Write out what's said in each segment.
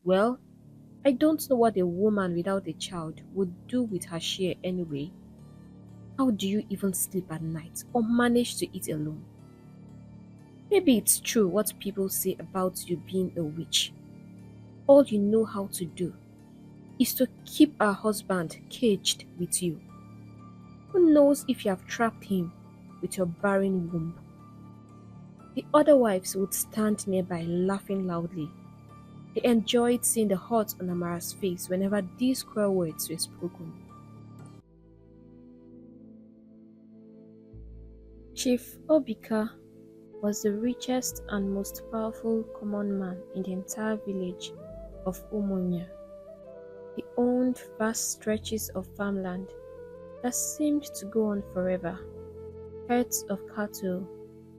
Well, I don't know what a woman without a child would do with her share anyway. How do you even sleep at night or manage to eat alone? Maybe it's true what people say about you being a witch. All you know how to do is to keep our husband caged with you. Who knows if you have trapped him with your barren womb? The other wives would stand nearby laughing loudly. They enjoyed seeing the hurt on Amara's face whenever these cruel words were spoken. Chief Obika was the richest and most powerful common man in the entire village of Umunya. He owned vast stretches of farmland that seemed to go on forever, herds of cattle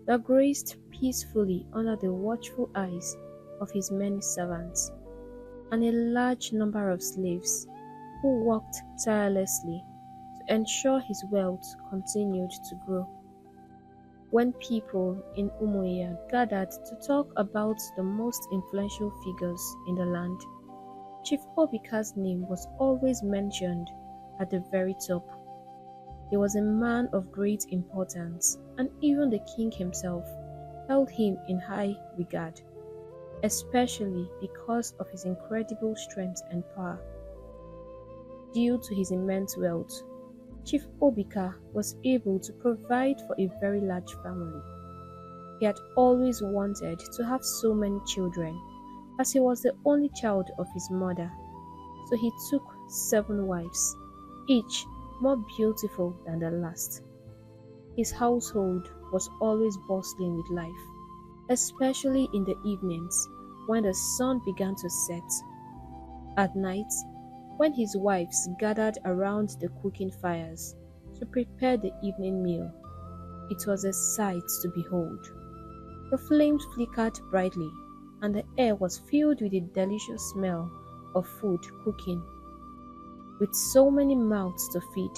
that grazed peacefully under the watchful eyes of his many servants, and a large number of slaves who worked tirelessly to ensure his wealth continued to grow. When people in Umuya gathered to talk about the most influential figures in the land, Chief Obika's name was always mentioned at the very top. He was a man of great importance, and even the king himself held him in high regard, especially because of his incredible strength and power. Due to his immense wealth, Chief Obika was able to provide for a very large family. He had always wanted to have so many children, as he was the only child of his mother, so he took 7 wives, each more beautiful than the last. His household was always bustling with life, especially in the evenings when the sun began to set. At night, when his wives gathered around the cooking fires to prepare the evening meal, it was a sight to behold. The flames flickered brightly, and the air was filled with the delicious smell of food cooking. With so many mouths to feed,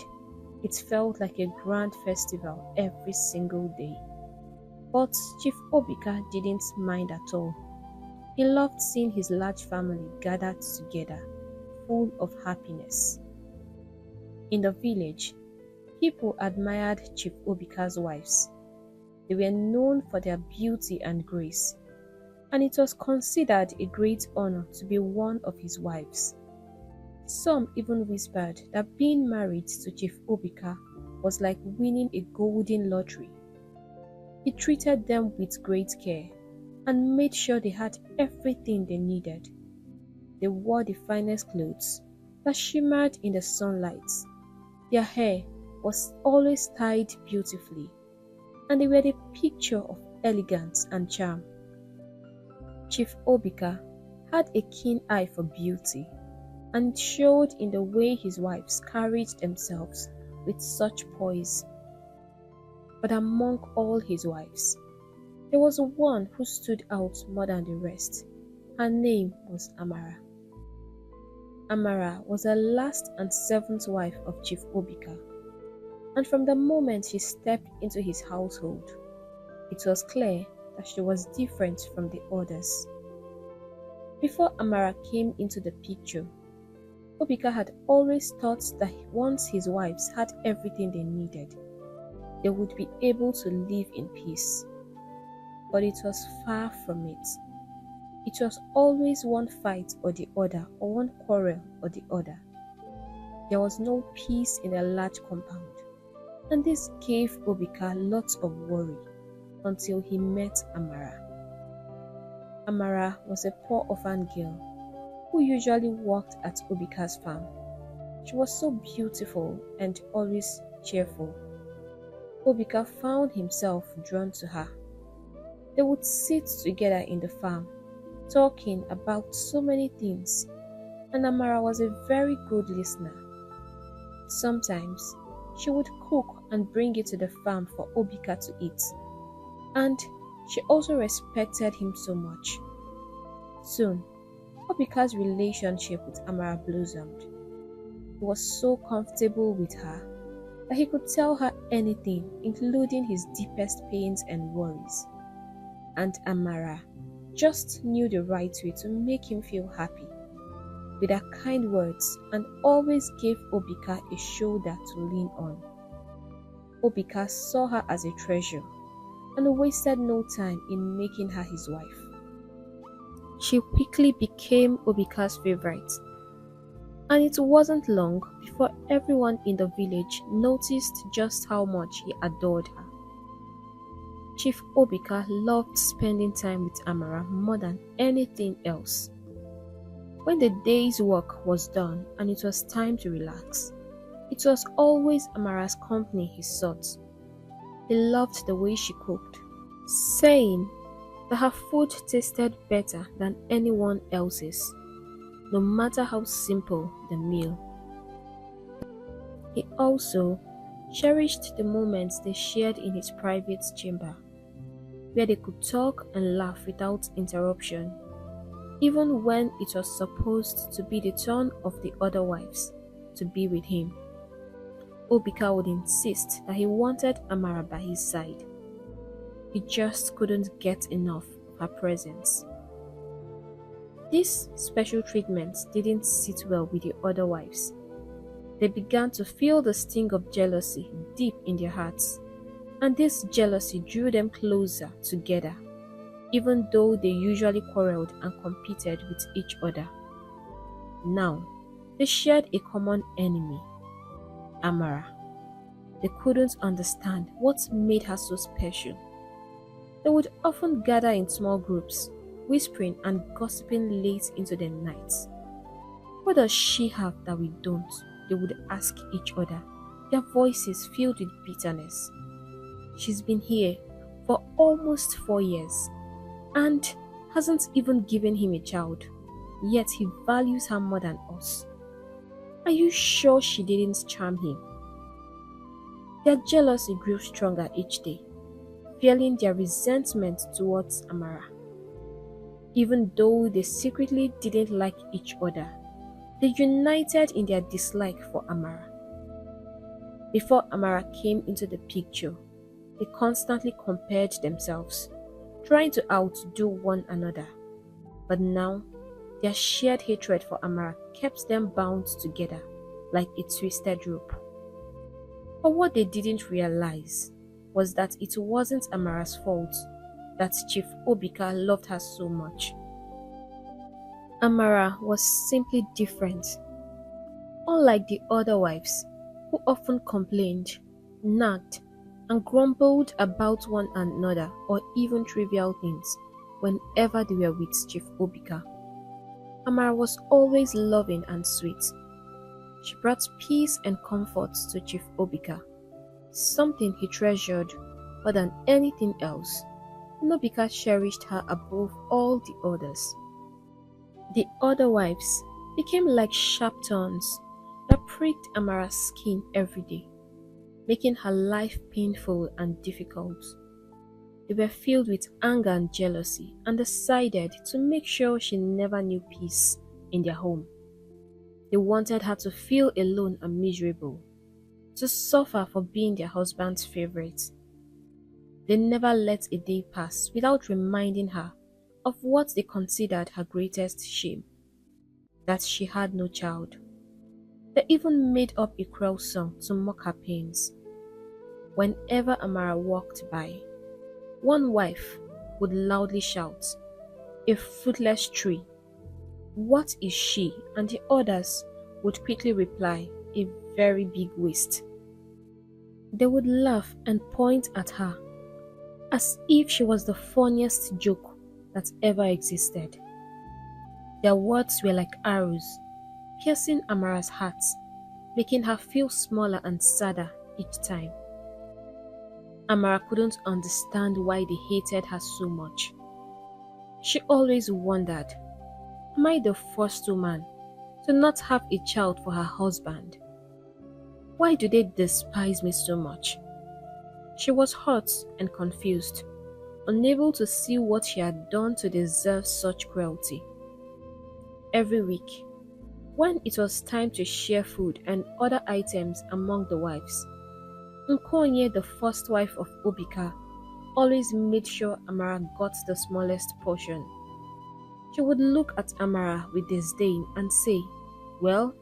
it felt like a grand festival every single day. But Chief Obika didn't mind at all. He loved seeing his large family gathered together, full of happiness. In the village, people admired Chief Obika's wives. They were known for their beauty and grace, and it was considered a great honor to be one of his wives. Some even whispered that being married to Chief Obika was like winning a golden lottery. He treated them with great care and made sure they had everything they needed. They wore the finest clothes that shimmered in the sunlight. Their hair was always tied beautifully, and they were the picture of elegance and charm. Chief Obika had a keen eye for beauty, and it showed in the way his wives carried themselves with such poise. But among all his wives, there was one who stood out more than the rest. Her name was Amara. Amara was the last and 7th wife of Chief Obika, and from the moment she stepped into his household, it was clear that she was different from the others. Before Amara came into the picture, Obika had always thought that once his wives had everything they needed, they would be able to live in peace. But it was far from it. It was always one fight or the other, or one quarrel or the other. There was no peace in the large compound, and this gave Obika lots of worry until he met Amara. Amara was a poor orphan girl who usually worked at Obika's farm. She was so beautiful and always cheerful. Obika found himself drawn to her. They would sit together in the farm, talking about so many things, and Amara was a very good listener. Sometimes she would cook and bring it to the farm for Obika to eat, and she also respected him so much. Soon, Obika's relationship with Amara blossomed. He was so comfortable with her that he could tell her anything, including his deepest pains and worries. And Amara just knew the right way to make him feel happy. with her kind words and always gave Obika a shoulder to lean on. Obika saw her as a treasure and wasted no time in making her his wife. She quickly became Obika's favorite, and it wasn't long before everyone in the village noticed just how much he adored her. Chief Obika loved spending time with Amara more than anything else. When the day's work was done and it was time to relax, it was always Amara's company he sought. He loved the way she cooked, saying that her food tasted better than anyone else's, no matter how simple the meal. He also cherished the moments they shared in his private chamber, where they could talk and laugh without interruption, even when it was supposed to be the turn of the other wives to be with him. Obika would insist that he wanted Amara by his side. He just couldn't get enough of her presence. This special treatment didn't sit well with the other wives. They began to feel the sting of jealousy deep in their hearts, and this jealousy drew them closer together, even though they usually quarreled and competed with each other. Now, they shared a common enemy, Amara. They couldn't understand what made her so special. They would often gather in small groups, whispering and gossiping late into the nights. What does she have that we don't? They would ask each other, their voices filled with bitterness. She's been here for almost 4 years and hasn't even given him a child, yet he values her more than us. Are you sure she didn't charm him? Their jealousy grew stronger each day, fueling their resentment towards Amara. Even though they secretly didn't like each other, they united in their dislike for Amara. Before Amara came into the picture, they constantly compared themselves, trying to outdo one another. But now, their shared hatred for Amara kept them bound together like a twisted rope. But what they didn't realize was that it wasn't Amara's fault that Chief Obika loved her so much. Amara was simply different. Unlike the other wives, who often complained, nagged, and grumbled about one another or even trivial things whenever they were with Chief Obika, Amara was always loving and sweet. She brought peace and comfort to Chief Obika, something he treasured more than anything else, and Obika cherished her above all the others. The other wives became like sharp thorns that pricked Amara's skin every day, making her life painful and difficult. They were filled with anger and jealousy and decided to make sure she never knew peace in their home. They wanted her to feel alone and miserable, to suffer for being their husband's favorite. They never let a day pass without reminding her of what they considered her greatest shame, that she had no child. They even made up a cruel song to mock her pains. Whenever Amara walked by, one wife would loudly shout, "A fruitless tree. What is she?" And the others would quickly reply, "A very big waste." They would laugh and point at her as if she was the funniest joke that ever existed. Their words were like arrows, piercing Amara's heart, making her feel smaller and sadder each time. Amara couldn't understand why they hated her so much. She always wondered, am I the first woman to not have a child for her husband? Why do they despise me so much? She was hurt and confused, unable to see what she had done to deserve such cruelty. Every week, when it was time to share food and other items among the wives, Nkonye, the first wife of Obika, always made sure Amara got the smallest portion. She would look at Amara with disdain and say, "Well,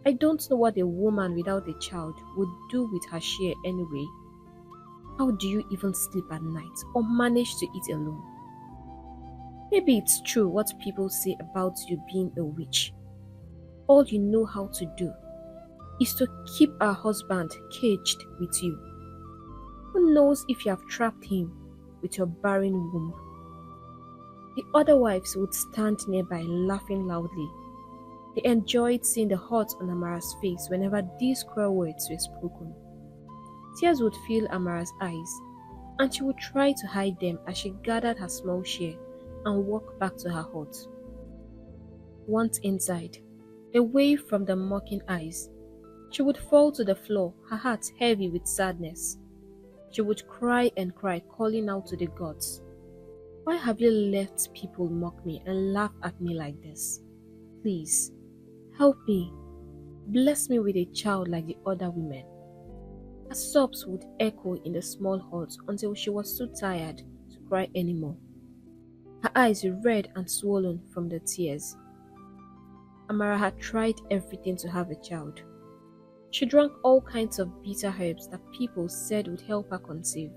I don't know what a woman without a child would do with her share anyway. How do you even sleep at night or manage to eat alone? Maybe it's true what people say about you being a witch. All you know how to do is to keep our husband caged with you. Who knows if you have trapped him with your barren womb?" The other wives would stand nearby laughing loudly. They enjoyed seeing the hurt on Amara's face whenever these cruel words were spoken. Tears would fill Amara's eyes, and she would try to hide them as she gathered her small share and walked back to her hut. Once inside, away from the mocking eyes, she would fall to the floor, her heart heavy with sadness. She would cry and cry, calling out to the gods, "Why have you let people mock me and laugh at me like this? Please, help me. Bless me with a child like the other women." Her sobs would echo in the small hut until she was too tired to cry anymore. Her eyes were red and swollen from the tears. Amara had tried everything to have a child. She drank all kinds of bitter herbs that people said would help her conceive.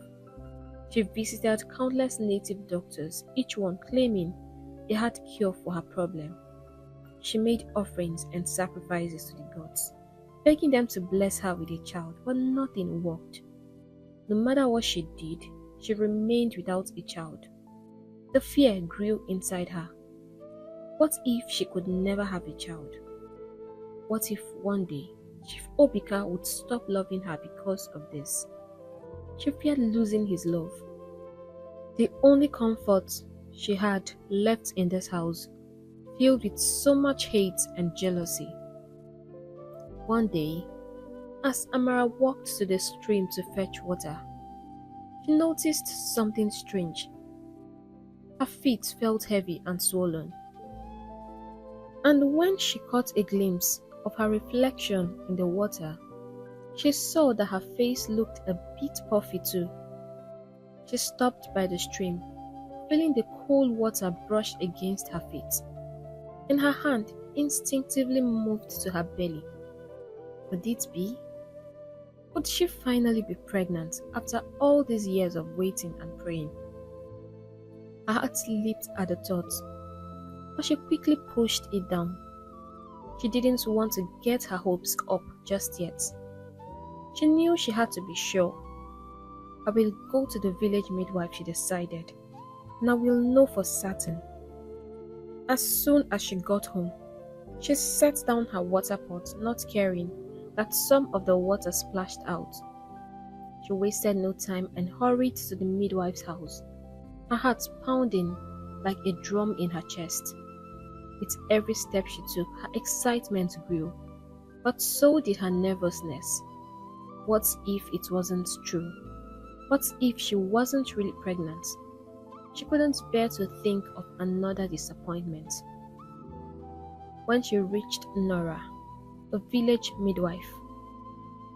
She visited countless native doctors, each one claiming they had cure for her problem. She made offerings and sacrifices to the gods, begging them to bless her with a child, but nothing worked. No matter what she did, she remained without a child. The fear grew inside her. What if she could never have a child? What if one day Chief Obika would stop loving her because of this? She feared losing his love. The only comfort she had left in this house, filled with so much hate and jealousy. One day, as Amara walked to the stream to fetch water, she noticed something strange. Her feet felt heavy and swollen. And when she caught a glimpse of her reflection in the water, she saw that her face looked a bit puffy too. She stopped by the stream, feeling the cold water brush against her feet, and her hand instinctively moved to her belly. Could it be? Would she finally be pregnant after all these years of waiting and praying? Her heart leaped at the thought, but she quickly pushed it down. She didn't want to get her hopes up just yet. She knew she had to be sure. "I will go to the village midwife," she decided, "and I will know for certain." As soon as she got home, she set down her water pot, not caring that some of the water splashed out. She wasted no time and hurried to the midwife's house, her heart pounding like a drum in her chest. With every step she took, her excitement grew, but so did her nervousness. What if it wasn't true? What if she wasn't really pregnant? She couldn't bear to think of another disappointment. When she reached Nora, the village midwife,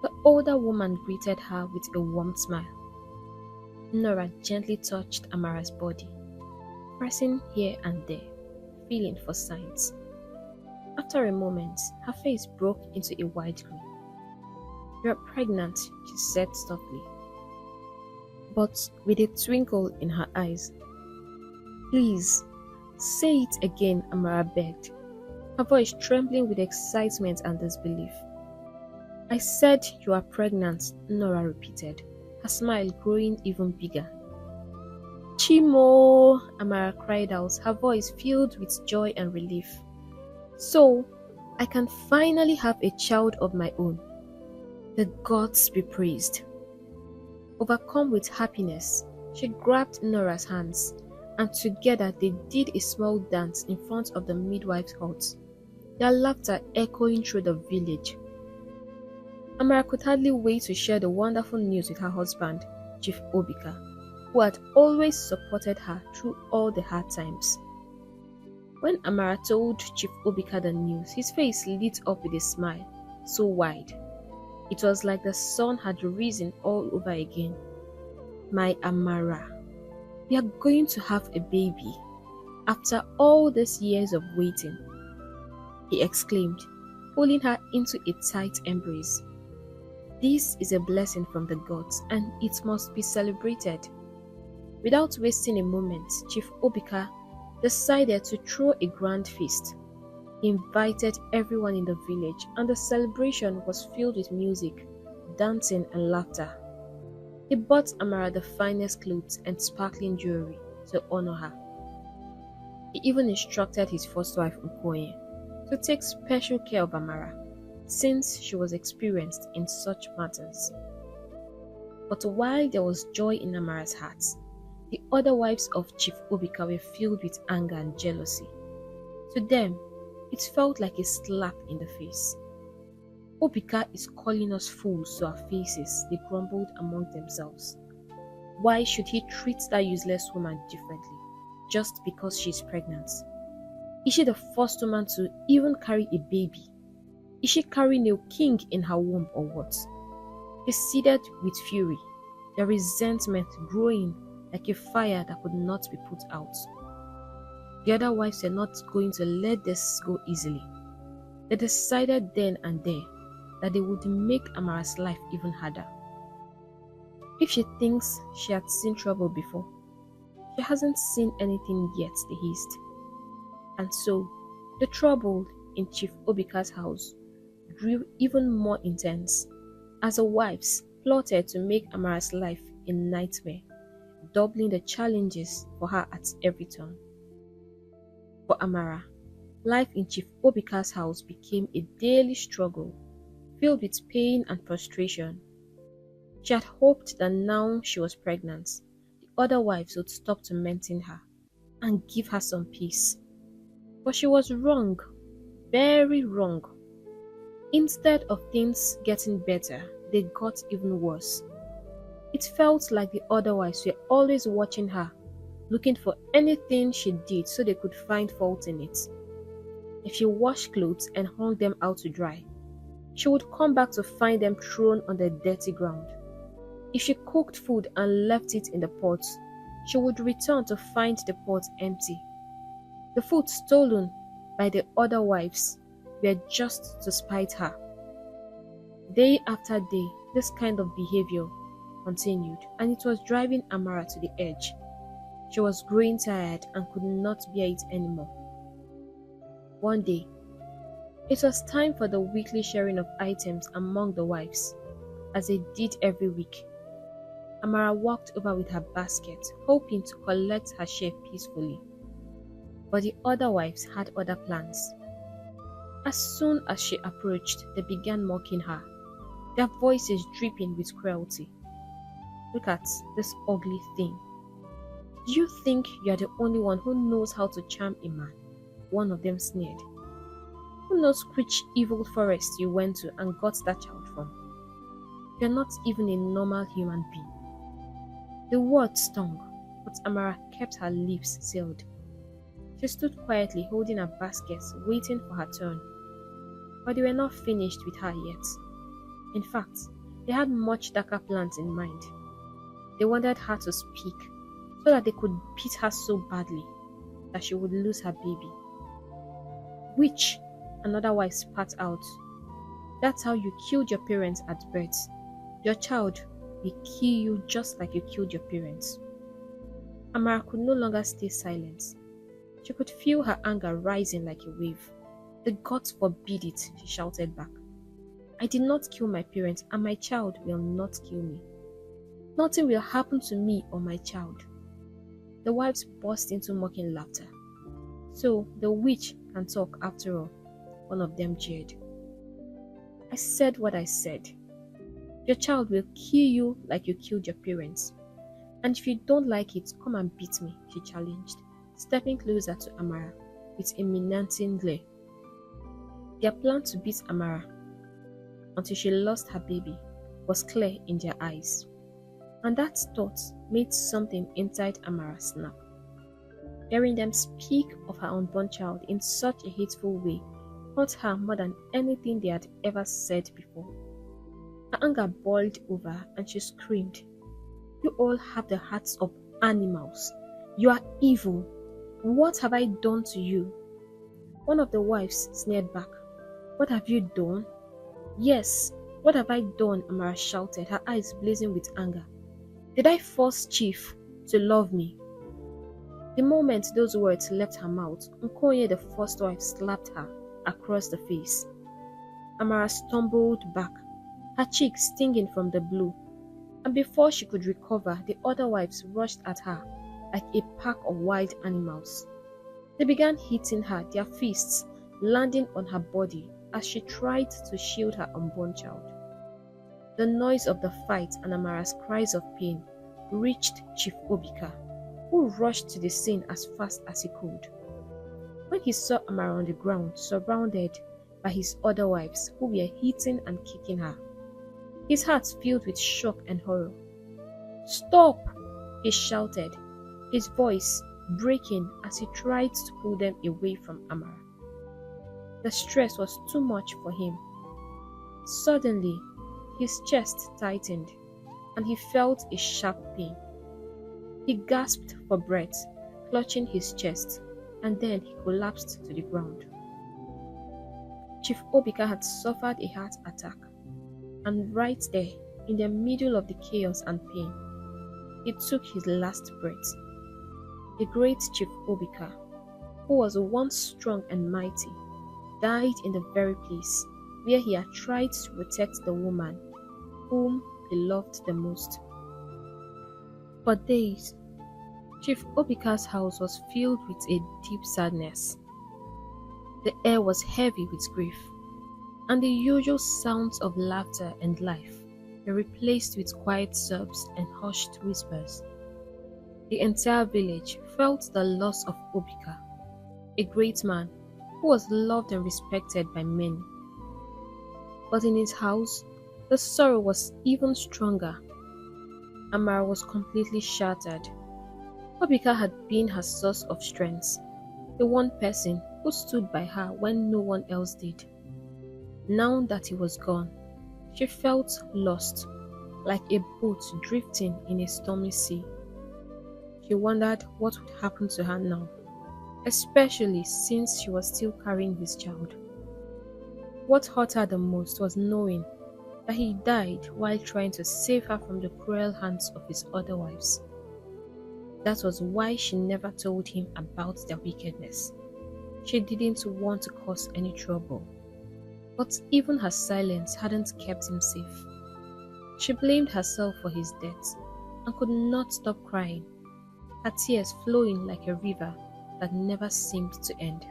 the older woman greeted her with a warm smile. Nora gently touched Amara's body, pressing here and there, feeling for signs. After a moment, her face broke into a wide grin. "You're pregnant," she said softly, but with a twinkle in her eyes. "Please, say it again," Amara begged, her voice trembling with excitement and disbelief. "I said you are pregnant," Nora repeated, her smile growing even bigger. "Chimo!" Amara cried out, her voice filled with joy and relief. "So, I can finally have a child of my own. The gods be praised." Overcome with happiness, she grabbed Nora's hands, and together they did a small dance in front of the midwife's hut, their laughter echoing through the village. Amara could hardly wait to share the wonderful news with her husband, Chief Obika, who had always supported her through all the hard times. When Amara told Chief Obika the news, his face lit up with a smile so wide. It was like the sun had risen all over again. "My Amara, we are going to have a baby." After all these years of waiting, he exclaimed, pulling her into a tight embrace. This is a blessing from the gods, and it must be celebrated. Without wasting a moment, Chief Obika decided to throw a grand feast. He invited everyone in the village, and the celebration was filled with music, dancing, and laughter. He bought Amara the finest clothes and sparkling jewelry to honor her. He even instructed his first wife Nkoye to take special care of Amara, since she was experienced in such matters. But while there was joy in Amara's heart, the other wives of Chief Obika were filled with anger and jealousy. To them, it felt like a slap in the face. Obika is calling us fools to our faces, they grumbled among themselves. Why should he treat that useless woman differently, just because she is pregnant? Is she the first woman to even carry a baby? Is she carrying a king in her womb or what? They seethed with fury, their resentment growing like a fire that could not be put out. The other wives were not going to let this go easily. They decided then and there that they would make Amara's life even harder. If she thinks she had seen trouble before, she hasn't seen anything yet, they hissed. And so, the trouble in Chief Obika's house grew even more intense as the wives plotted to make Amara's life a nightmare, doubling the challenges for her at every turn. For Amara, life in Chief Obika's house became a daily struggle, filled with pain and frustration. She had hoped that now she was pregnant, the other wives would stop tormenting her and give her some peace. But she was wrong, very wrong. Instead of things getting better, they got even worse. It felt like the other wives were always watching her, looking for anything she did so they could find fault in it. If she washed clothes and hung them out to dry, she would come back to find them thrown on the dirty ground. If she cooked food and left it in the pot, she would return to find the pot empty. The food stolen by the other wives were just to spite her. Day after day, this kind of behavior continued, and it was driving Amara to the edge. She was growing tired and could not bear it anymore. One day, it was time for the weekly sharing of items among the wives, as they did every week. Amara walked over with her basket, hoping to collect her share peacefully. But the other wives had other plans. As soon as she approached, they began mocking her, their voices dripping with cruelty. Look at this ugly thing. Do you think you are the only one who knows how to charm a man? One of them sneered. Who knows which evil forest you went to and got that child from? You are not even a normal human being. The word stung, but Amara kept her lips sealed. She stood quietly holding her baskets, waiting for her turn. But they were not finished with her yet. In fact, they had much darker plans in mind. They wanted her to speak, so that they could beat her so badly that she would lose her baby. Which, another wife spat out. That's how you killed your parents at birth. Your child will kill you just like you killed your parents. Amara could no longer stay silent. She could feel her anger rising like a wave. The gods forbid it, she shouted back. I did not kill my parents, and my child will not kill me. Nothing will happen to me or my child. The wives burst into mocking laughter. So the witch can talk after all, one of them jeered. I said what I said. Your child will kill you like you killed your parents. And if you don't like it, come and beat me, she challenged, stepping closer to Amara with a menacing glare. Their plan to beat Amara until she lost her baby was clear in their eyes. And that thought made something inside Amara snap. Hearing them speak of her unborn child in such a hateful way hurt her more than anything they had ever said before. Her anger boiled over and she screamed, You all have the hearts of animals. You are evil. What have I done to you? One of the wives sneered back. What have you done? Yes, what have I done? Amara shouted, her eyes blazing with anger. Did I force Chief to love me? The moment those words left her mouth, Nkoye, the first wife, slapped her across the face. Amara stumbled back, her cheek stinging from the blow, and before she could recover, the other wives rushed at her like a pack of wild animals. They began hitting her, their fists landing on her body as she tried to shield her unborn child. The noise of the fight and Amara's cries of pain reached Chief Obika, who rushed to the scene as fast as he could. When he saw Amara on the ground, surrounded by his other wives who were hitting and kicking her, his heart filled with shock and horror. "Stop!" he shouted, his voice breaking as he tried to pull them away from Amara. The stress was too much for him. Suddenly, his chest tightened and he felt a sharp pain. He gasped for breath, clutching his chest, and then he collapsed to the ground. Chief Obika had suffered a heart attack, and right there, in the middle of the chaos and pain, he took his last breath. The great Chief Obika, who was once strong and mighty, died in the very place where he had tried to protect the woman whom he loved the most. For days, Chief Obika's house was filled with a deep sadness. The air was heavy with grief, and the usual sounds of laughter and life were replaced with quiet sobs and hushed whispers. The entire village felt the loss of Obika, a great man who was loved and respected by many. But in his house, the sorrow was even stronger. Amara was completely shattered. Obika had been her source of strength, the one person who stood by her when no one else did. Now that he was gone, she felt lost, like a boat drifting in a stormy sea. She wondered what would happen to her now, especially since she was still carrying his child. What hurt her the most was knowing that he died while trying to save her from the cruel hands of his other wives. That was why she never told him about their wickedness. She didn't want to cause any trouble. But even her silence hadn't kept him safe. She blamed herself for his death and could not stop crying, her tears flowing like a river that never seemed to end.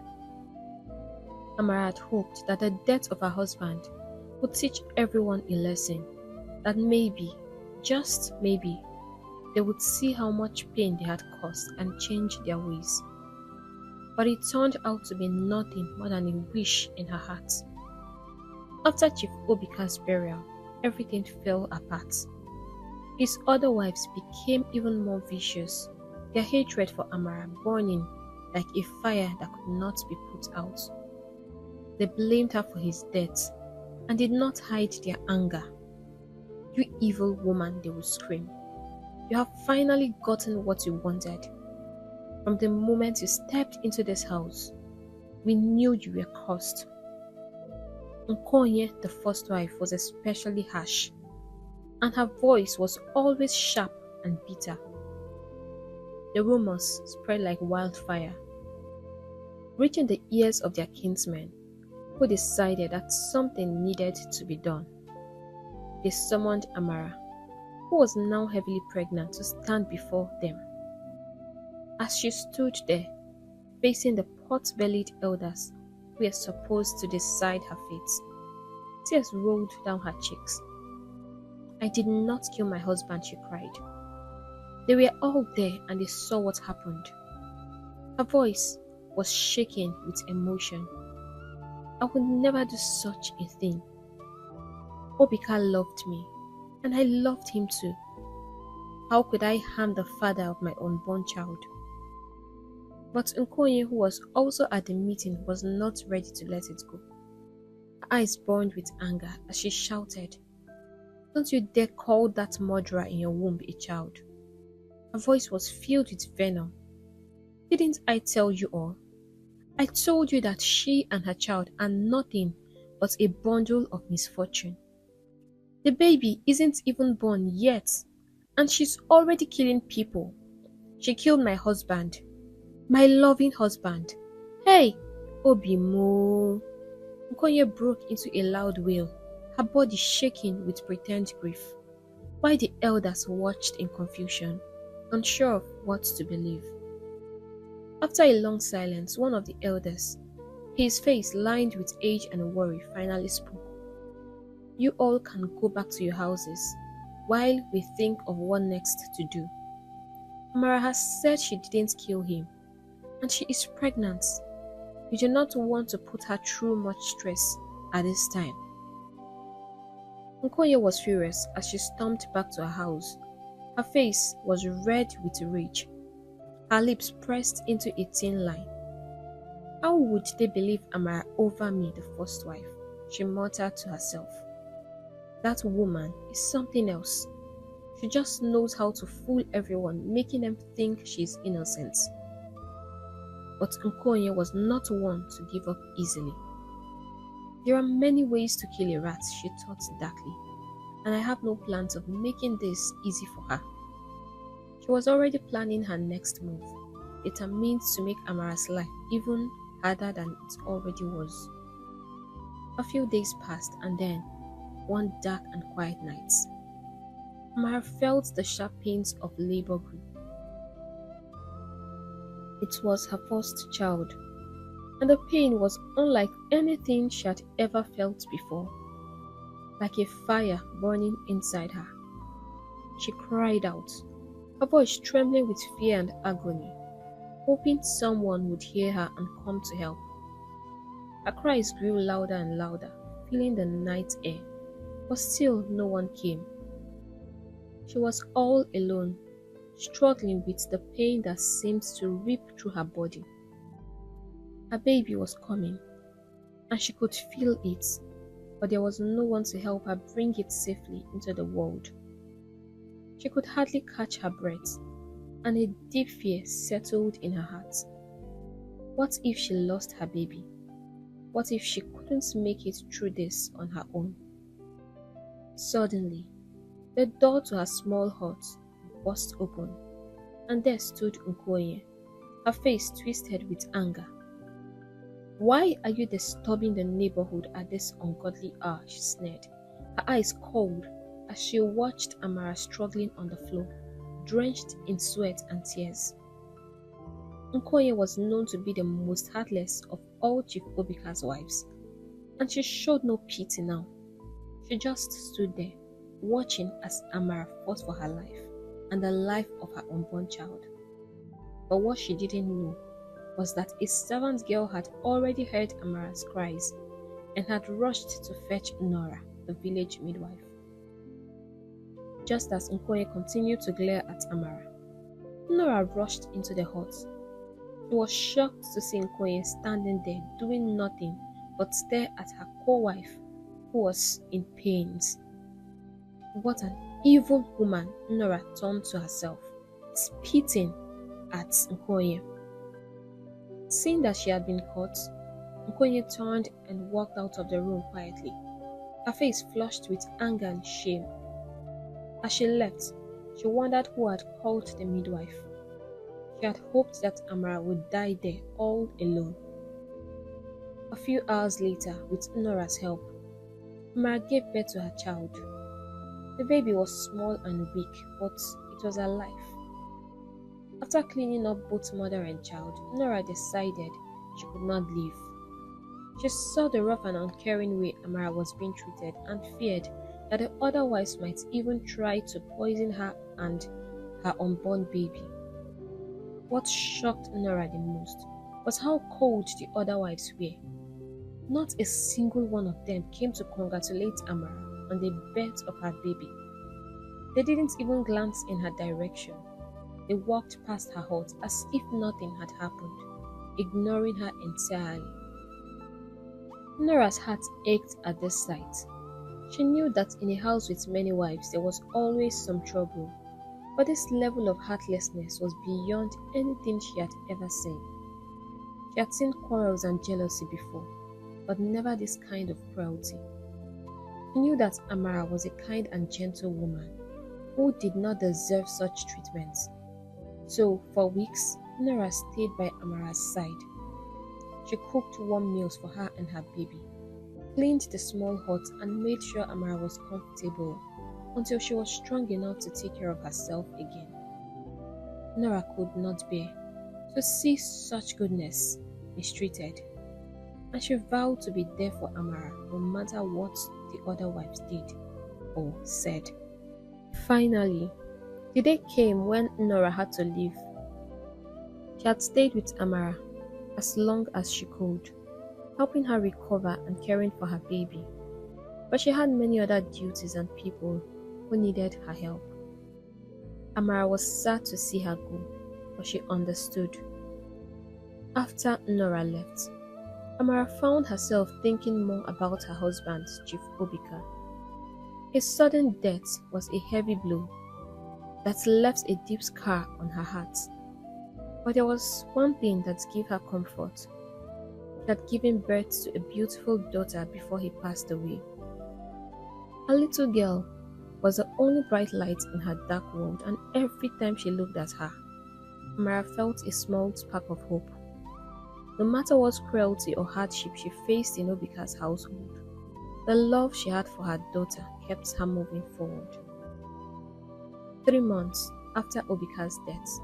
Amara had hoped that the death of her husband would teach everyone a lesson, that maybe, just maybe, they would see how much pain they had caused and change their ways. But it turned out to be nothing more than a wish in her heart. After Chief Obika's burial, everything fell apart. His other wives became even more vicious, their hatred for Amara burning like a fire that could not be put out. They blamed her for his death and did not hide their anger. "You evil woman," they would scream. "You have finally gotten what you wanted. From the moment you stepped into this house, we knew you were cursed." Nkoye, the first wife, was especially harsh, and her voice was always sharp and bitter. The rumors spread like wildfire, reaching the ears of their kinsmen, who decided that something needed to be done. They summoned Amara, who was now heavily pregnant, to stand before them. As she stood there, facing the pot-bellied elders who were supposed to decide her fate, tears rolled down her cheeks. "I did not kill my husband," she cried. "They were all there and they saw what happened." Her voice was shaking with emotion. "I would never do such a thing. Obika loved me, and I loved him too. How could I harm the father of my unborn child?" But Nkoye, who was also at the meeting, was not ready to let it go. Her eyes burned with anger as she shouted, "Don't you dare call that murderer in your womb a child." Her voice was filled with venom. Didn't I tell you all? I told you that she and her child are nothing but a bundle of misfortune. The baby isn't even born yet, and she's already killing people. She killed my husband, my loving husband. Hey, Obimo. Nkonye broke into a loud wail, her body shaking with pretend grief, while the elders watched in confusion, unsure of what to believe. After a long silence, one of the elders, his face lined with age and worry, finally spoke. You all can go back to your houses while we think of what next to do. Amara has said she didn't kill him, and she is pregnant. We do not want to put her through much stress at this time. Nkoye was furious as she stormed back to her house. Her face was red with rage, her lips pressed into a thin line. How would they believe Amara over me, the first wife? She muttered to herself. That woman is something else. She just knows how to fool everyone, making them think she's innocent. But Nkoye was not one to give up easily. There are many ways to kill a rat, she thought darkly, and I have no plans of making this easy for her. She was already planning her next move, determined to make Amara's life even harder than it already was. A few days passed, and then, one dark and quiet night, Amara felt the sharp pains of labor group. It was her first child, and the pain was unlike anything she had ever felt before, like a fire burning inside her. She cried out, her voice trembling with fear and agony, hoping someone would hear her and come to help. Her cries grew louder and louder, filling the night air, but still no one came. She was all alone, struggling with the pain that seemed to rip through her body. Her baby was coming, and she could feel it, but there was no one to help her bring it safely into the world. She could hardly catch her breath, and a deep fear settled in her heart. What if she lost her baby? What if she couldn't make it through this on her own? Suddenly, the door to her small hut burst open, and there stood Nkoye, her face twisted with anger. Why are you disturbing the neighborhood at this ungodly hour? She sneered, her eyes cold as she watched Amara struggling on the floor, drenched in sweat and tears. Nkoye was known to be the most heartless of all Chief Obika's wives, and she showed no pity now. She just stood there, watching as Amara fought for her life and the life of her unborn child. But what she didn't know was that a servant girl had already heard Amara's cries and had rushed to fetch Nora, the village midwife. Just as Nkoye continued to glare at Amara, Nora rushed into the hut. She was shocked to see Nkoye standing there doing nothing but stare at her co-wife, who was in pains. What an evil woman, Nora turned to herself, spitting at Nkoye. Seeing that she had been caught, Nkoye turned and walked out of the room quietly, her face flushed with anger and shame. As she left, she wondered who had called the midwife. She had hoped that Amara would die there all alone. A few hours later, with Nora's help, Amara gave birth to her child. The baby was small and weak, but it was alive. After cleaning up both mother and child, Nora decided she could not leave. She saw the rough and uncaring way Amara was being treated and feared that the other wives might even try to poison her and her unborn baby. What shocked Nora the most was how cold the other wives were. Not a single one of them came to congratulate Amara on the birth of her baby. They didn't even glance in her direction. They walked past her hut as if nothing had happened, ignoring her entirely. Nora's heart ached at this sight. She knew that in a house with many wives there was always some trouble, But this level of heartlessness was beyond anything she had ever seen. She had seen quarrels and jealousy before, but never this kind of cruelty. She knew that Amara was a kind and gentle woman who did not deserve such treatment. So, for weeks, Nora stayed by Amara's side. She cooked warm meals for her and her baby, cleaned the small hut, and made sure Amara was comfortable until she was strong enough to take care of herself again. Nora could not bear to see such goodness mistreated, and she vowed to be there for Amara no matter what the other wives did or said. Finally, the day came when Nora had to leave. She had stayed with Amara as long as she could, helping her recover and caring for her baby. But she had many other duties and people who needed her help. Amara was sad to see her go, but she understood. After Nora left, Amara found herself thinking more about her husband, Chief Obika. His sudden death was a heavy blow that left a deep scar on her heart. But there was one thing that gave her comfort. She had given birth to a beautiful daughter before he passed away. Her little girl was the only bright light in her dark world, and every time she looked at her, Amara felt a small spark of hope. No matter what cruelty or hardship she faced in Obika's household, the love she had for her daughter kept her moving forward. 3 months after Obika's death,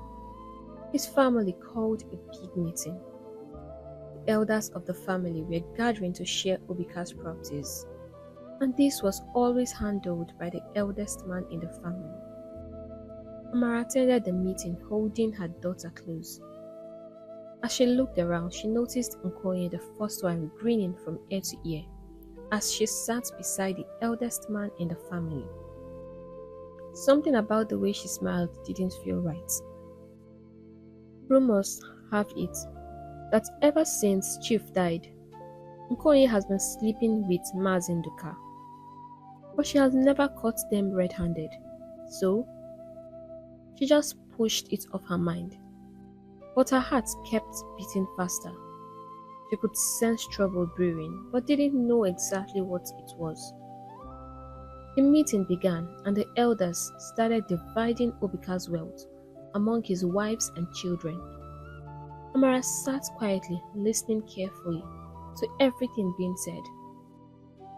his family called a big meeting. The elders of the family were gathering to share Obika's properties, and this was always handled by the eldest man in the family. Amara attended the meeting holding her daughter close. As she looked around, she noticed Nkoye, the first one, grinning from ear to ear as she sat beside the eldest man in the family. Something about the way she smiled didn't feel right. Rumors have it that ever since Chief died, Nkoye has been sleeping with Mazinduka, but she has never caught them red-handed, so she just pushed it off her mind. But her heart kept beating faster. She could sense trouble brewing, but didn't know exactly what it was. The meeting began, and the elders started dividing Obika's wealth among his wives and children. Amara sat quietly, listening carefully to everything being said.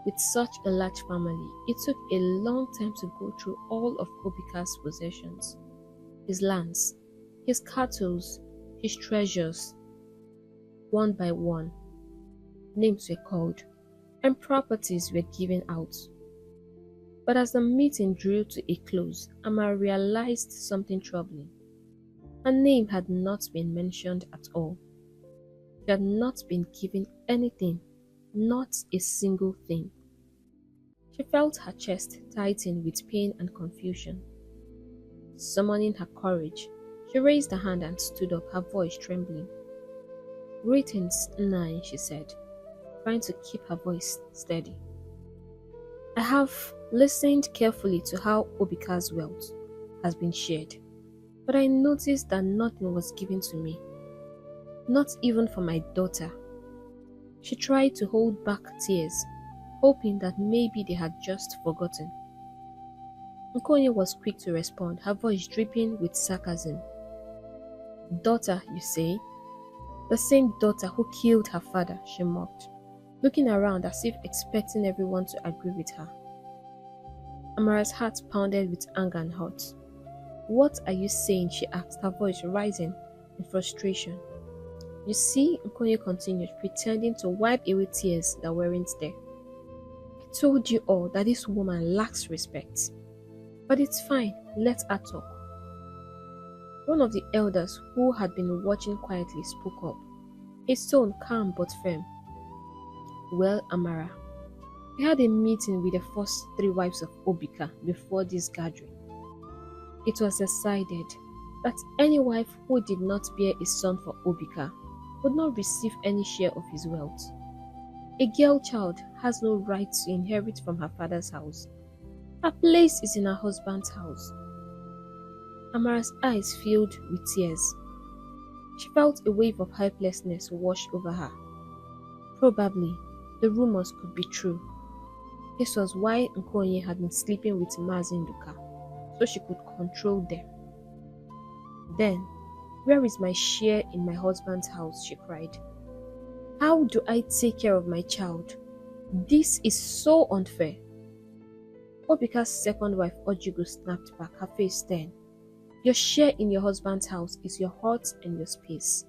With such a large family, it took a long time to go through all of Obika's possessions, his lands, his cattle, his treasures. One by one, names were called, and properties were given out. But as the meeting drew to a close, Amara realized something troubling. Her name had not been mentioned at all. She had not been given anything, not a single thing. She felt her chest tighten with pain and confusion. Summoning her courage, she raised her hand and stood up, her voice trembling. "Greetings, Nai," she said, trying to keep her voice steady. "I have listened carefully to how Obika's wealth has been shared, but I noticed that nothing was given to me, not even for my daughter." She tried to hold back tears, hoping that maybe they had just forgotten. Nkoye was quick to respond, her voice dripping with sarcasm. "Daughter, you say? The same daughter who killed her father," she mocked, looking around as if expecting everyone to agree with her. Amara's heart pounded with anger and hurt. "What are you saying?" she asked, her voice rising in frustration. "You see," Nkoye continued, pretending to wipe away tears that weren't there. "I told you all that this woman lacks respect. But it's fine, let her talk." One of the elders who had been watching quietly spoke up, his tone calm but firm. "Well, Amara, we had a meeting with the first 3 wives of Obika before this gathering. It was decided that any wife who did not bear a son for Obika would not receive any share of his wealth. A girl child has no right to inherit from her father's house. Her place is in her husband's house." Amara's eyes filled with tears. She felt a wave of helplessness wash over her. Probably, the rumors could be true. This was why Nkonye had been sleeping with Mazinduka, so she could control them. Then, where is my share in my husband's house? She cried. How do I take care of my child? This is so unfair. Obika's second wife Ojigo snapped back, her face stern. Your share in your husband's house is your heart and your space.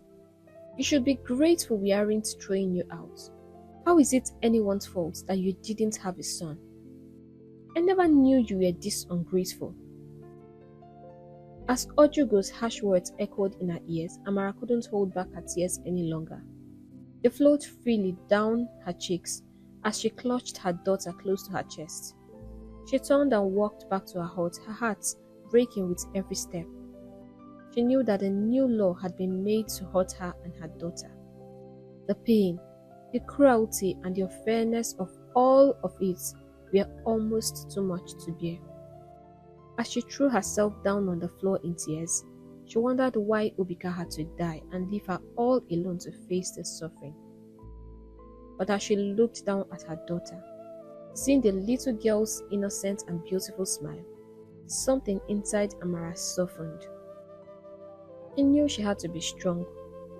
You should be grateful we aren't throwing you out. How is it anyone's fault that you didn't have a son? I never knew you were this ungrateful. As Ojugo's harsh words echoed in her ears, Amara couldn't hold back her tears any longer. They flowed freely down her cheeks as she clutched her daughter close to her chest. She turned and walked back to her hut, her heart breaking with every step. She knew that a new law had been made to hurt her and her daughter. The pain, the cruelty, and the unfairness of all of it were almost too much to bear. As she threw herself down on the floor in tears, she wondered why Obika had to die and leave her all alone to face the suffering. But as she looked down at her daughter, seeing the little girl's innocent and beautiful smile, something inside Amara softened. She knew she had to be strong,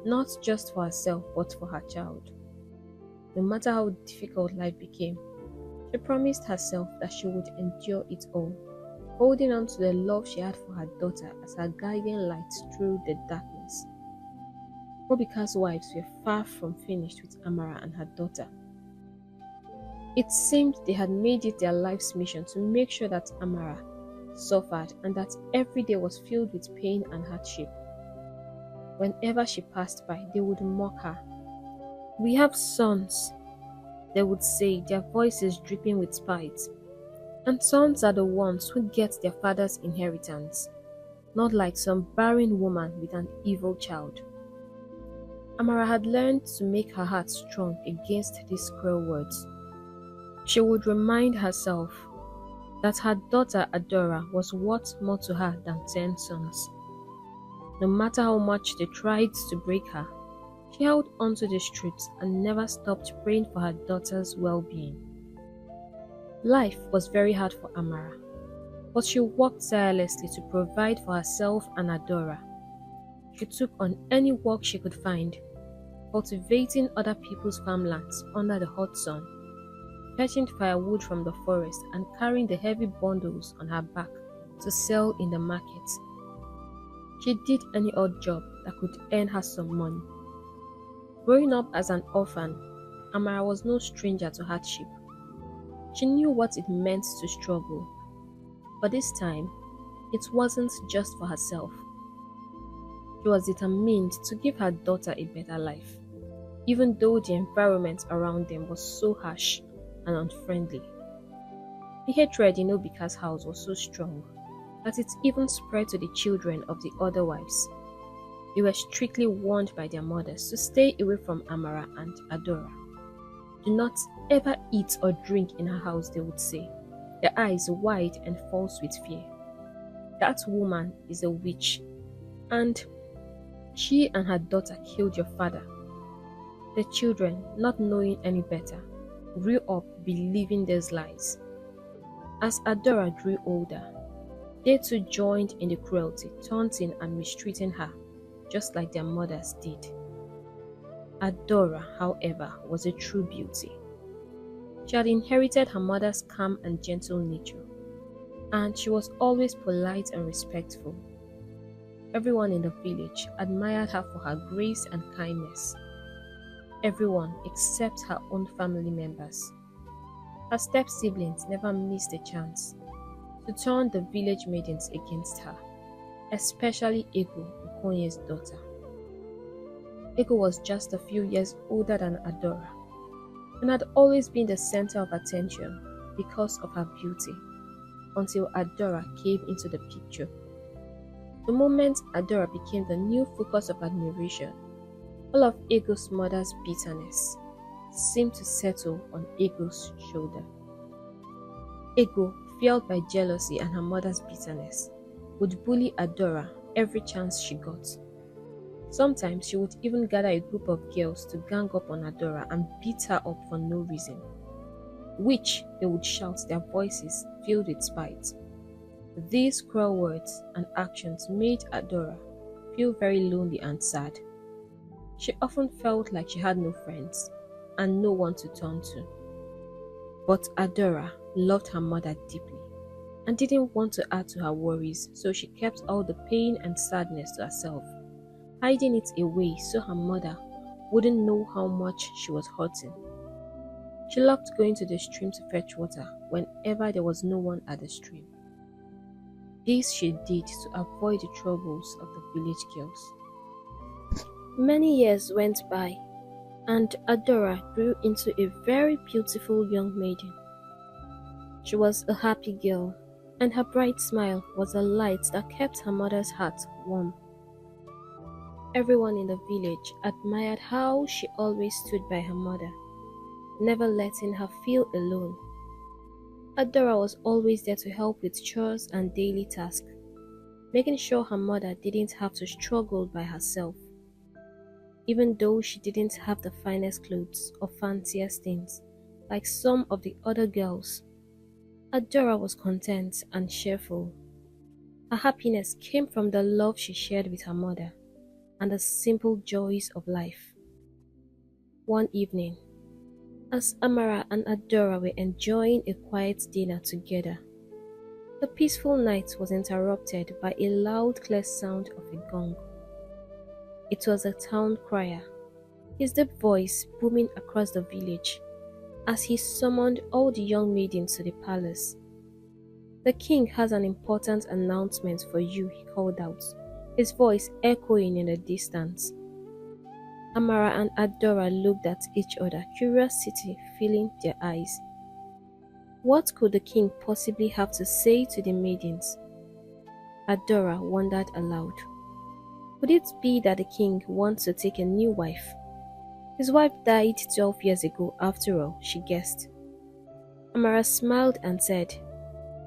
not just for herself but for her child. No matter how difficult life became, she promised herself that she would endure it all, holding on to the love she had for her daughter as her guiding light through the darkness. Obika's wives were far from finished with Amara and her daughter. It seemed they had made it their life's mission to make sure that Amara suffered and that every day was filled with pain and hardship. Whenever she passed by, they would mock her. We have sons, they would say, their voices dripping with spite. And sons are the ones who get their father's inheritance, not like some barren woman with an evil child. Amara had learned to make her heart strong against these cruel words. She would remind herself that her daughter Adora was worth more to her than 10 sons. No matter how much they tried to break her, she held on to these truths and never stopped praying for her daughter's well-being. Life was very hard for Amara, but she worked tirelessly to provide for herself and Adora. She took on any work she could find, cultivating other people's farmlands under the hot sun, fetching firewood from the forest and carrying the heavy bundles on her back to sell in the market. She did any odd job that could earn her some money. Growing up as an orphan, Amara was no stranger to hardship. She knew what it meant to struggle. But this time, it wasn't just for herself. She was determined to give her daughter a better life, even though the environment around them was so harsh and unfriendly. The hatred in Obika's house was so strong that it even spread to the children of the other wives. They were strictly warned by their mothers to stay away from Amara and Adora. Do not ever eat or drink in her house, they would say, their eyes wide and false with fear. That woman is a witch, and she and her daughter killed your father. The children, not knowing any better, grew up believing these lies. As Adora grew older, they too joined in the cruelty, taunting and mistreating her, just like their mothers did. Adora, however, was a true beauty. She had inherited her mother's calm and gentle nature, and she was always polite and respectful. Everyone in the village admired her for her grace and kindness. Everyone except her own family members. Her step-siblings never missed a chance to turn the village maidens against her, especially Ego, Nkonye's daughter. Ego was just a few years older than Adora and had always been the center of attention because of her beauty, until Adora came into the picture. The moment Adora became the new focus of admiration, all of Ego's mother's bitterness seemed to settle on Ego's shoulder. Ego, fueled by jealousy and her mother's bitterness, would bully Adora every chance she got. Sometimes she would even gather a group of girls to gang up on Adora and beat her up for no reason, which they would shout, their voices filled with spite. These cruel words and actions made Adora feel very lonely and sad. She often felt like she had no friends and no one to turn to. But Adora loved her mother deeply and didn't want to add to her worries, so she kept all the pain and sadness to herself, hiding it away so her mother wouldn't know how much she was hurting. She loved going to the stream to fetch water whenever there was no one at the stream. This she did to avoid the troubles of the village girls. Many years went by, and Adora grew into a very beautiful young maiden. She was a happy girl, and her bright smile was a light that kept her mother's heart warm. Everyone in the village admired how she always stood by her mother, never letting her feel alone. Adora was always there to help with chores and daily tasks, making sure her mother didn't have to struggle by herself. Even though she didn't have the finest clothes or fanciest things, like some of the other girls, Adora was content and cheerful. Her happiness came from the love she shared with her mother and the simple joys of life. One evening, as Amara and Adora were enjoying a quiet dinner together, the peaceful night was interrupted by a loud, clear sound of a gong. It was a town crier, his deep voice booming across the village as he summoned all the young maidens to the palace. "The king has an important announcement for you," he called out, his voice echoing in the distance. Amara and Adora looked at each other, curiosity filling their eyes. What could the king possibly have to say to the maidens? Adora wondered aloud. Could it be that the king wants to take a new wife? His wife died 12 years ago after all, she guessed. Amara smiled and said,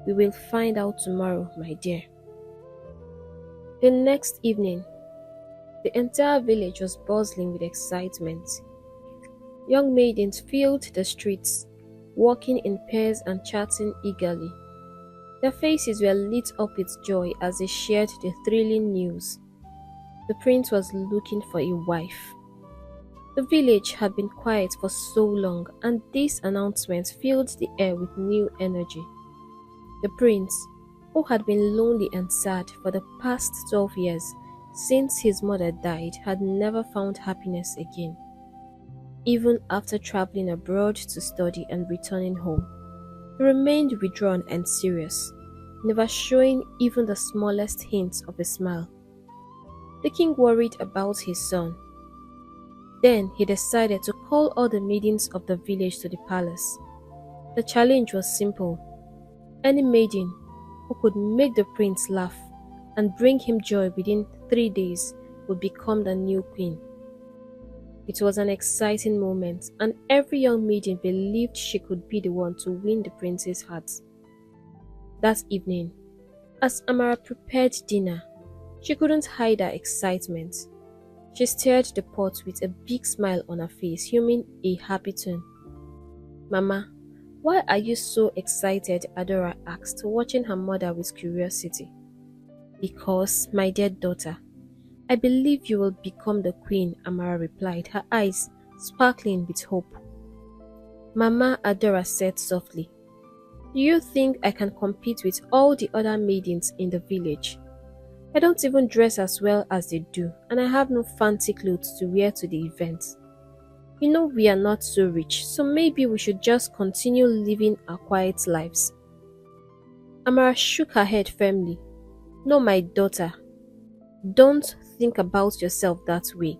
"We will find out tomorrow, my dear." The next evening, the entire village was bustling with excitement. Young maidens filled the streets, walking in pairs and chatting eagerly. Their faces were lit up with joy as they shared the thrilling news. The prince was looking for a wife. The village had been quiet for so long, and this announcement filled the air with new energy. The prince, who had been lonely and sad for the past 12 years since his mother died, had never found happiness again. Even after traveling abroad to study and returning home, he remained withdrawn and serious, never showing even the smallest hint of a smile. The king worried about his son. Then he decided to call all the maidens of the village to the palace. The challenge was simple. Any maiden who could make the prince laugh and bring him joy within 3 days would become the new queen. It was an exciting moment, and every young maiden believed she could be the one to win the prince's heart. That evening, as Amara prepared dinner, she couldn't hide her excitement. She stirred the pot with a big smile on her face, humming a happy tune. "Mama, why are you so excited?" Adora asked, watching her mother with curiosity. "Because, my dear daughter, I believe you will become the queen," Amara replied, her eyes sparkling with hope. "Mama," Adora said softly, "do you think I can compete with all the other maidens in the village? I don't even dress as well as they do, and I have no fancy clothes to wear to the event. You know we are not so rich, so maybe we should just continue living our quiet lives." Amara shook her head firmly. "No, my daughter. Don't think about yourself that way.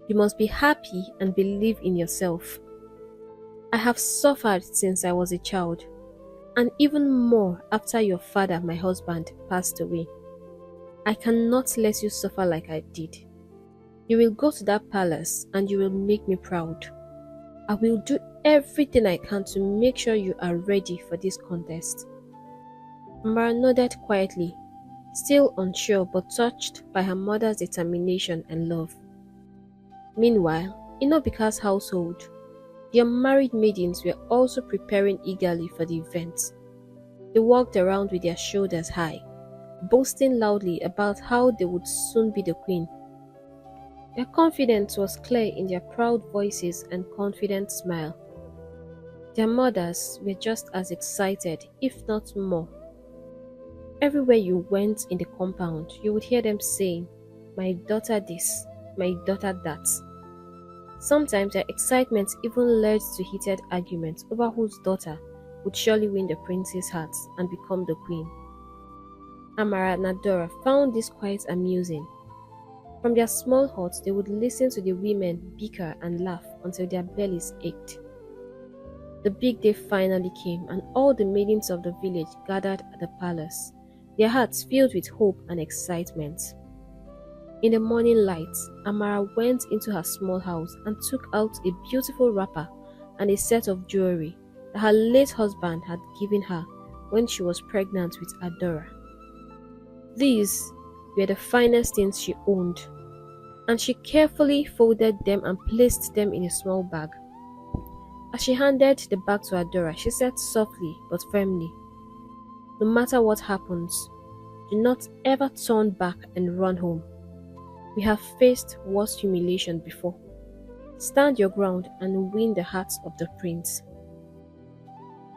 You must be happy and believe in yourself. I have suffered since I was a child, and even more after your father, my husband, passed away. I cannot let you suffer like I did. You will go to that palace and you will make me proud. I will do everything I can to make sure you are ready for this contest." Amara nodded quietly, still unsure but touched by her mother's determination and love. Meanwhile, in Obika's household, the unmarried maidens were also preparing eagerly for the event. They walked around with their shoulders high, boasting loudly about how they would soon be the queen. Their confidence was clear in their proud voices and confident smile. Their mothers were just as excited, if not more. Everywhere you went in the compound, you would hear them saying, "My daughter this, my daughter that." Sometimes their excitement even led to heated arguments over whose daughter would surely win the prince's heart and become the queen. Amara and Adora found this quite amusing. From their small huts, they would listen to the women bicker and laugh until their bellies ached. The big day finally came, and all the maidens of the village gathered at the palace, their hearts filled with hope and excitement. In the morning light, Amara went into her small house and took out a beautiful wrapper and a set of jewelry that her late husband had given her when she was pregnant with Adora. These were the finest things she owned, and she carefully folded them and placed them in a small bag. As she handed the bag to Adora, she said softly but firmly, "No matter what happens, do not ever turn back and run home. We have faced worse humiliation before. Stand your ground and win the hearts of the prince."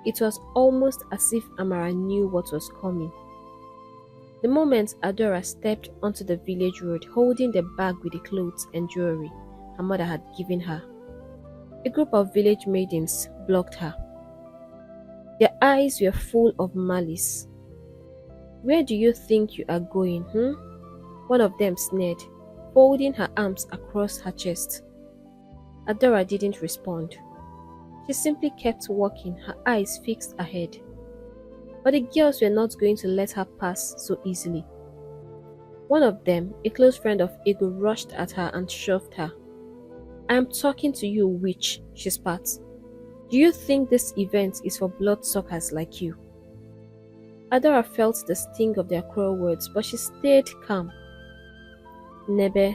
It was almost as if Amara knew what was coming. The moment Adora stepped onto the village road holding the bag with the clothes and jewelry her mother had given her, a group of village maidens blocked her. Their eyes were full of malice. "Where do you think you are going, One of them sneered, folding her arms across her chest. Adora didn't respond. She simply kept walking, her eyes fixed ahead. But the girls were not going to let her pass so easily. One of them, a close friend of Ego, rushed at her and shoved her. "I am talking to you, witch," she spat. "Do you think this event is for bloodsuckers like you?" Adora felt the sting of their cruel words, but she stayed calm. "Nebe,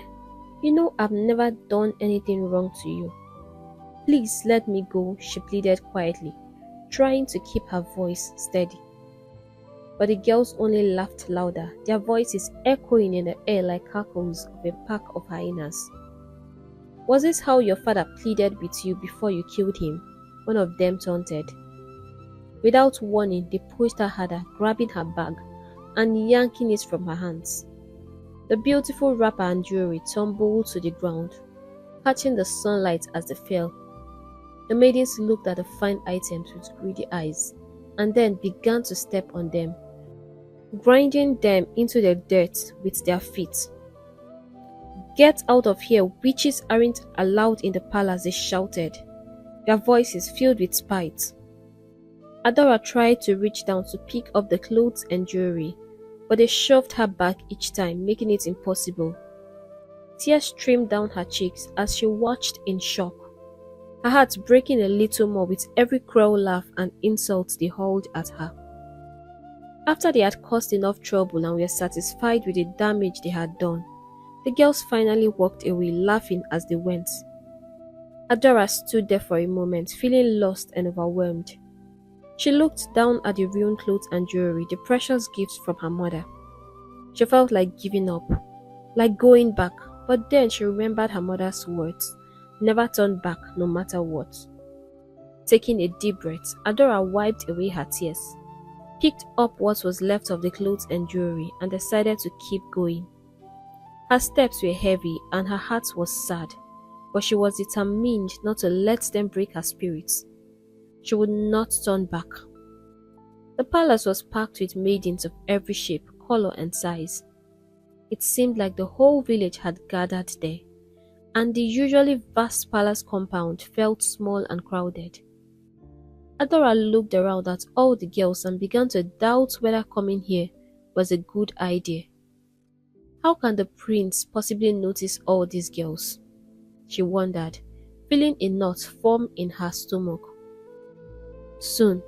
you know I've never done anything wrong to you. Please let me go," she pleaded quietly, trying to keep her voice steady. But the girls only laughed louder, their voices echoing in the air like cackles of a pack of hyenas. "Was this how your father pleaded with you before you killed him?" one of them taunted. Without warning, they pushed her harder, grabbing her bag and yanking it from her hands. The beautiful wrapper and jewelry tumbled to the ground, catching the sunlight as they fell. The maidens looked at the fine items with greedy eyes and then began to step on them, grinding them into the dirt with their feet. "Get out of here, witches aren't allowed in the palace," they shouted, their voices filled with spite. Adora tried to reach down to pick up the clothes and jewelry, but they shoved her back each time, making it impossible. Tears streamed down her cheeks as she watched in shock, her heart breaking a little more with every cruel laugh and insult they hurled at her. After they had caused enough trouble and were satisfied with the damage they had done, the girls finally walked away, laughing as they went. Adora stood there for a moment, feeling lost and overwhelmed. She looked down at the ruined clothes and jewelry, the precious gifts from her mother. She felt like giving up, like going back, but then she remembered her mother's words, "Never turn back, no matter what." Taking a deep breath, Adora wiped away her tears, picked up what was left of the clothes and jewelry, and decided to keep going. Her steps were heavy and her heart was sad, but she was determined not to let them break her spirits. She would not turn back. The palace was packed with maidens of every shape, color, and size. It seemed like the whole village had gathered there, and the usually vast palace compound felt small and crowded. Adora looked around at all the girls and began to doubt whether coming here was a good idea. How can the prince possibly notice all these girls? She wondered, feeling a knot form in her stomach. Soon,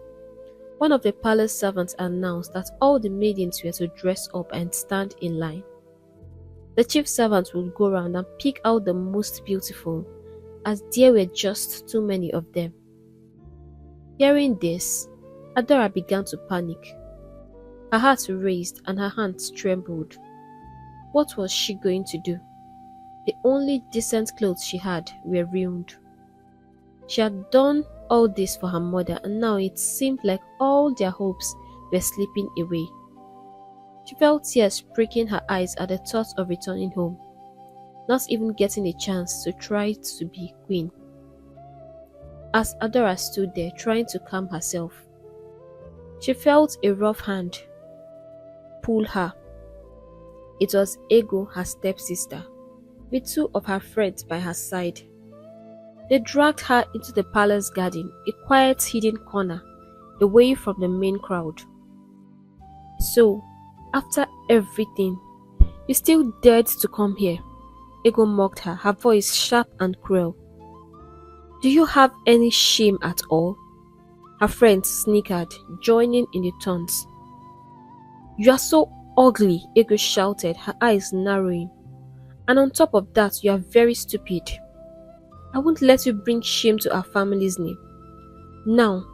One of the palace servants announced that all the maidens were to dress up and stand in line. The chief servant would go round and pick out the most beautiful, as there were just too many of them. Hearing this, Adora began to panic. Her heart raced and her hands trembled. What was she going to do? The only decent clothes she had were ruined. She had done all this for her mother, and now it seemed like all their hopes were slipping away. She felt tears pricking her eyes at the thought of returning home, not even getting a chance to try to be queen. As Adora stood there trying to calm herself, she felt a rough hand pull her. It was Ego, her stepsister, with two of her friends by her side. They dragged her into the palace garden, a quiet hidden corner, away from the main crowd. "So, after everything, you still dared to come here?" Ego mocked her, her voice sharp and cruel. "Do you have any shame at all?" Her friends snickered, joining in the taunts. "You are so ugly," Ego shouted, her eyes narrowing. "And on top of that, you are very stupid. I won't let you bring shame to our family's name. Now,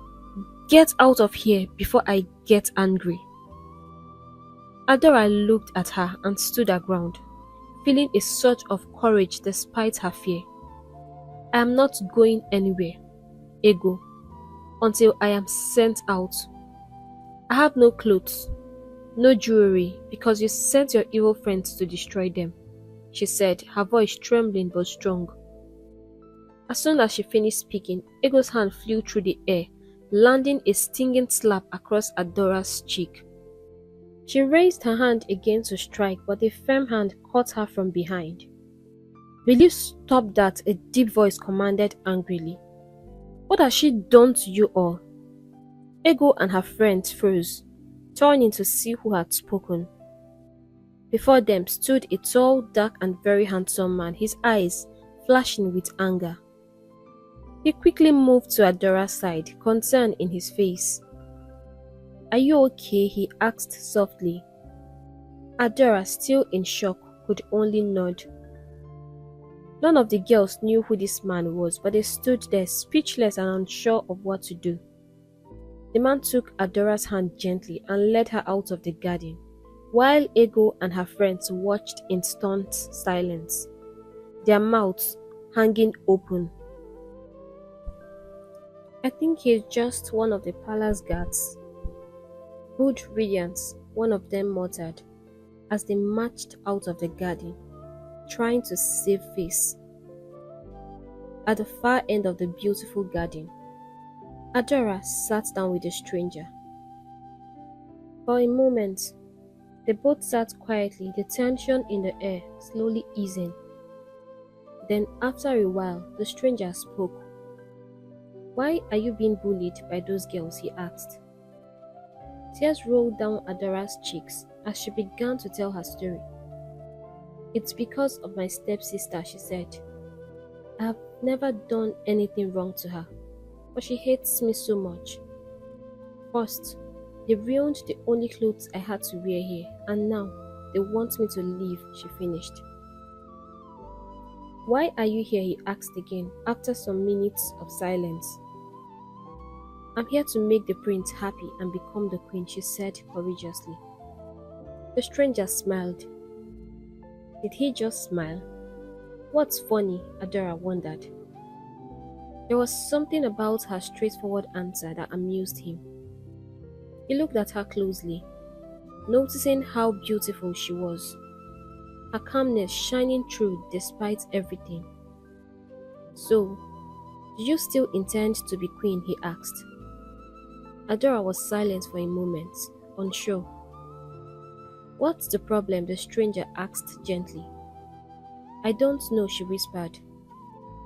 get out of here before I get angry." Adora looked at her and stood her ground, feeling a surge of courage despite her fear. "I am not going anywhere, Ego, until I am sent out. I have no clothes, no jewelry, because you sent your evil friends to destroy them," she said, her voice trembling but strong. As soon as she finished speaking, Ego's hand flew through the air, landing a stinging slap across Adora's cheek. She raised her hand again to strike, but a firm hand caught her from behind. "Will you stop that?" a deep voice commanded angrily. "What has she done to you all?" Ego and her friends froze, turning to see who had spoken. Before them stood a tall, dark and very handsome man, his eyes flashing with anger. He quickly moved to Adora's side, concern in his face. "Are you okay?" he asked softly. Adora, still in shock, could only nod. None of the girls knew who this man was, but they stood there speechless and unsure of what to do. The man took Adora's hand gently and led her out of the garden, while Ego and her friends watched in stunned silence, their mouths hanging open. "I think he's just one of the palace guards." "Good riddance," one of them muttered, as they marched out of the garden, trying to save face. At the far end of the beautiful garden, Adora sat down with the stranger. For a moment, they both sat quietly, the tension in the air slowly easing. Then, after a while, the stranger spoke. "Why are you being bullied by those girls?" he asked. Tears rolled down Adora's cheeks as she began to tell her story. "It's because of my stepsister," she said. "I have never done anything wrong to her, but she hates me so much. First, they ruined the only clothes I had to wear here, and now they want me to leave," she finished. "Why are you here?" he asked again, after some minutes of silence. "I'm here to make the prince happy and become the queen," she said courageously. The stranger smiled. Did he just smile? What's funny? Adora wondered. There was something about her straightforward answer that amused him. He looked at her closely, noticing how beautiful she was, her calmness shining through despite everything. "So, do you still intend to be queen?" he asked. Adora was silent for a moment, unsure. "What's the problem?" the stranger asked gently. "I don't know," she whispered.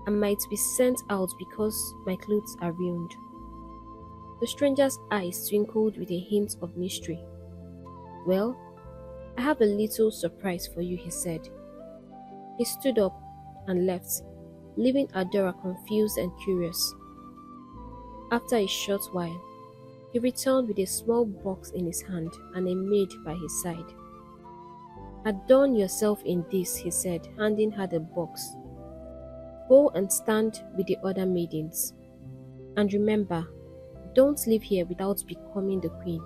"I might be sent out because my clothes are ruined." The stranger's eyes twinkled with a hint of mystery. "Well, I have a little surprise for you," he said. He stood up and left, leaving Adora confused and curious. After a short while, He returned with a small box in his hand and a maid by his side. "Adorn yourself in this," he said, handing her the box. "Go and stand with the other maidens. And remember, don't leave here without becoming the queen."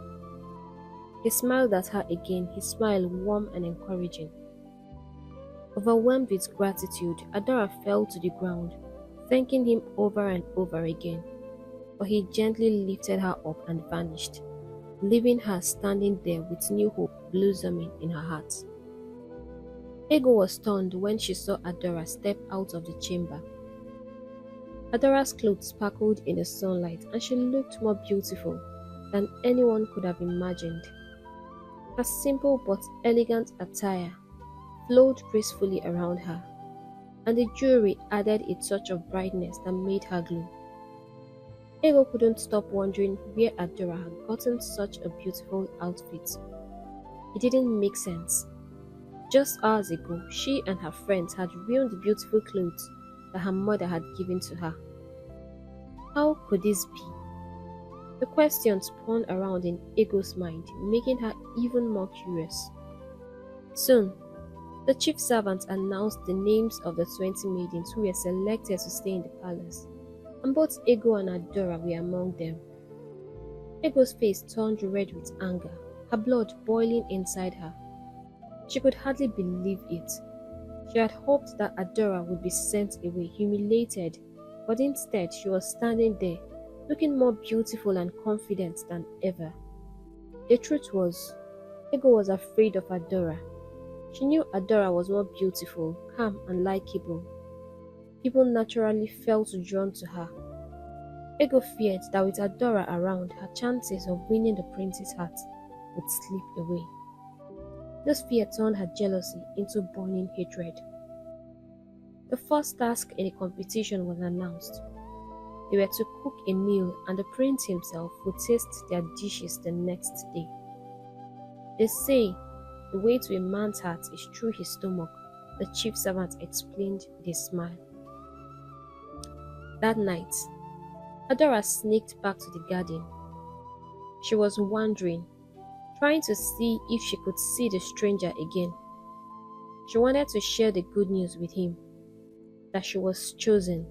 He smiled at her again, his smile warm and encouraging. Overwhelmed with gratitude, Adora fell to the ground, thanking him over and over again. But he gently lifted her up and vanished, leaving her standing there with new hope blossoming in her heart. Ego was stunned when she saw Adora step out of the chamber. Adora's clothes sparkled in the sunlight, and she looked more beautiful than anyone could have imagined. Her simple but elegant attire flowed gracefully around her, and the jewelry added a touch of brightness that made her glow. Ego couldn't stop wondering where Adora had gotten such a beautiful outfit. It didn't make sense. Just hours ago, she and her friends had ruined the beautiful clothes that her mother had given to her. How could this be? The question spun around in Ego's mind, making her even more curious. Soon, the chief servant announced the names of the 20 maidens who were selected to stay in the palace, and both Ego and Adora were among them. Ego's face turned red with anger, her blood boiling inside her. She could hardly believe it. She had hoped that Adora would be sent away, humiliated, but instead she was standing there, looking more beautiful and confident than ever. The truth was, Ego was afraid of Adora. She knew Adora was more beautiful, calm and likable. People naturally felt drawn to her. Ego feared that with Adora around, her chances of winning the prince's heart would slip away. This fear turned her jealousy into burning hatred. The first task in the competition was announced. They were to cook a meal, and the prince himself would taste their dishes the next day. They say the way to a man's heart is through his stomach, the chief servant explained with a smile. That night, Adora sneaked back to the garden. She was wandering, trying to see if she could see the stranger again. She wanted to share the good news with him, that she was chosen.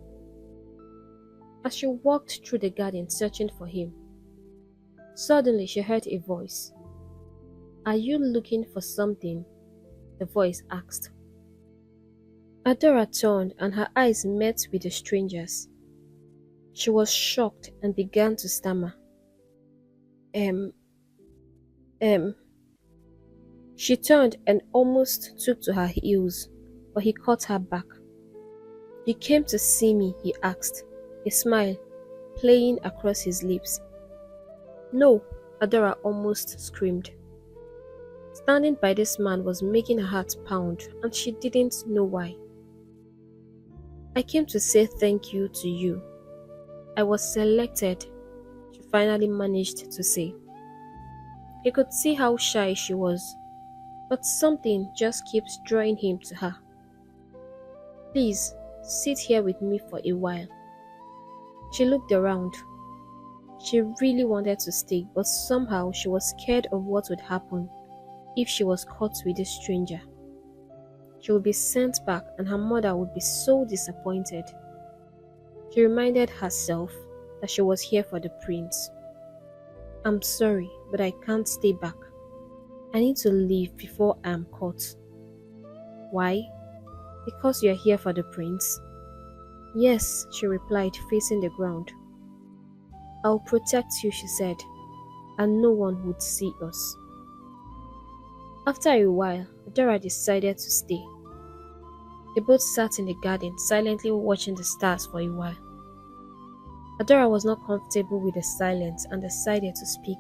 As she walked through the garden searching for him, suddenly she heard a voice. "Are you looking for something?" the voice asked. Adora turned and her eyes met with the stranger's. She was shocked and began to stammer. Em. She turned and almost took to her heels, but he caught her back. "You came to see me?" he asked, a smile playing across his lips. "No," Adora almost screamed. Standing by this man was making her heart pound, and she didn't know why. "I came to say thank you to you. I was selected," she finally managed to say. He could see how shy she was, but something just keeps drawing him to her. "Please, sit here with me for a while." She looked around. She really wanted to stay, but somehow she was scared of what would happen if she was caught with this stranger. She would be sent back and her mother would be so disappointed. She reminded herself that she was here for the prince. "I'm sorry, but I can't stay back. I need to leave before I am caught." "Why?" "Because you are here for the prince." "Yes," she replied, facing the ground. "I'll protect you," she said, "and no one would see us." After a while, Adora decided to stay. They both sat in the garden, silently watching the stars for a while. Adora was not comfortable with the silence and decided to speak.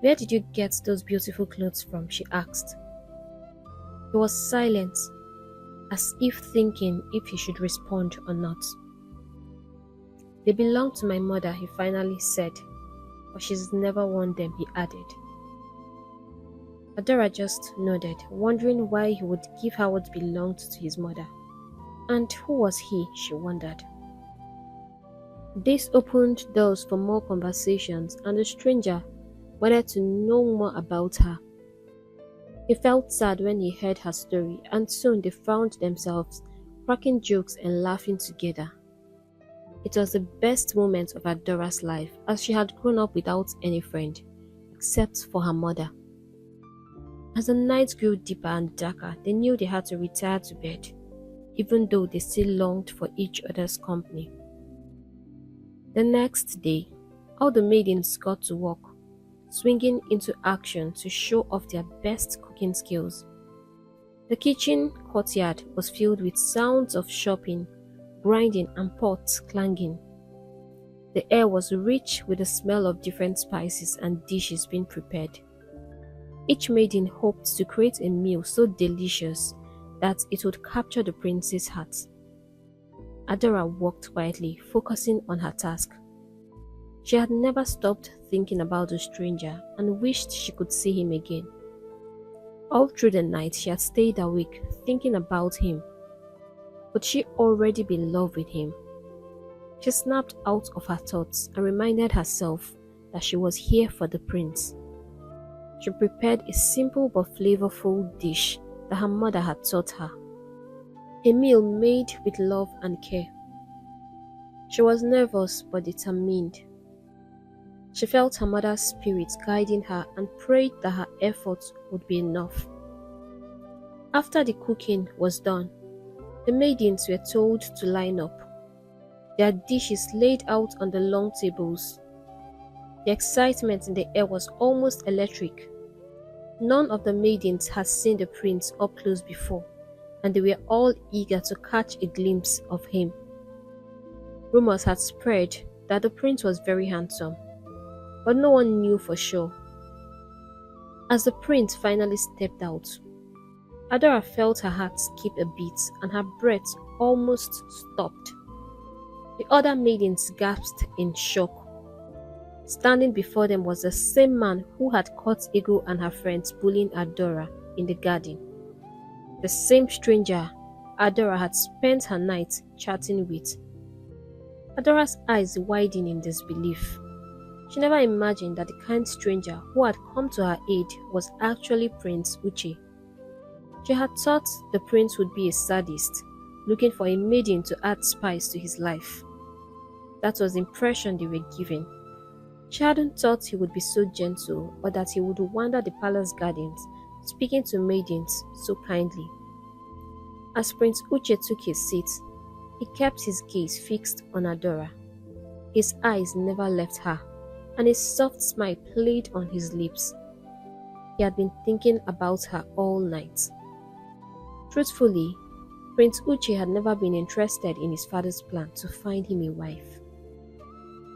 "Where did you get those beautiful clothes from?" she asked. He was silent, as if thinking if he should respond or not. "They belong to my mother," he finally said, "but she's never worn them," he added. Adora just nodded, wondering why he would give her what belonged to his mother. And who was he, she wondered. This opened doors for more conversations, and the stranger wanted to know more about her. He felt sad when he heard her story, and soon they found themselves cracking jokes and laughing together. It was the best moment of Adora's life, as she had grown up without any friend, except for her mother. As the night grew deeper and darker, they knew they had to retire to bed, even though they still longed for each other's company. The next day, all the maidens got to work, swinging into action to show off their best cooking skills. The kitchen courtyard was filled with sounds of chopping, grinding, and pots clanging. The air was rich with the smell of different spices and dishes being prepared. Each maiden hoped to create a meal so delicious that it would capture the prince's heart. Adora worked quietly, focusing on her task. She had never stopped thinking about the stranger and wished she could see him again. All through the night she had stayed awake, thinking about him. Would she already be in love with him? She snapped out of her thoughts and reminded herself that she was here for the prince. She prepared a simple but flavorful dish that her mother had taught her. A meal made with love and care. She was nervous but determined. She felt her mother's spirit guiding her and prayed that her efforts would be enough. After the cooking was done, the maidens were told to line up, their dishes laid out on the long tables. The excitement in the air was almost electric. None of the maidens had seen the prince up close before, and they were all eager to catch a glimpse of him. Rumors had spread that the prince was very handsome, but no one knew for sure. As the prince finally stepped out, Adora felt her heart skip a beat and her breath almost stopped. The other maidens gasped in shock. Standing before them was the same man who had caught Ego and her friends bullying Adora in the garden. The same stranger Adora had spent her night chatting with. Adora's eyes widened in disbelief. She never imagined that the kind stranger who had come to her aid was actually Prince Uche. She had thought the prince would be a sadist, looking for a maiden to add spice to his life. That was the impression they were given. She hadn't thought he would be so gentle or that he would wander the palace gardens, speaking to maidens so kindly. As Prince Uche took his seat, he kept his gaze fixed on Adora. His eyes never left her, and a soft smile played on his lips. He had been thinking about her all night. Truthfully, Prince Uche had never been interested in his father's plan to find him a wife.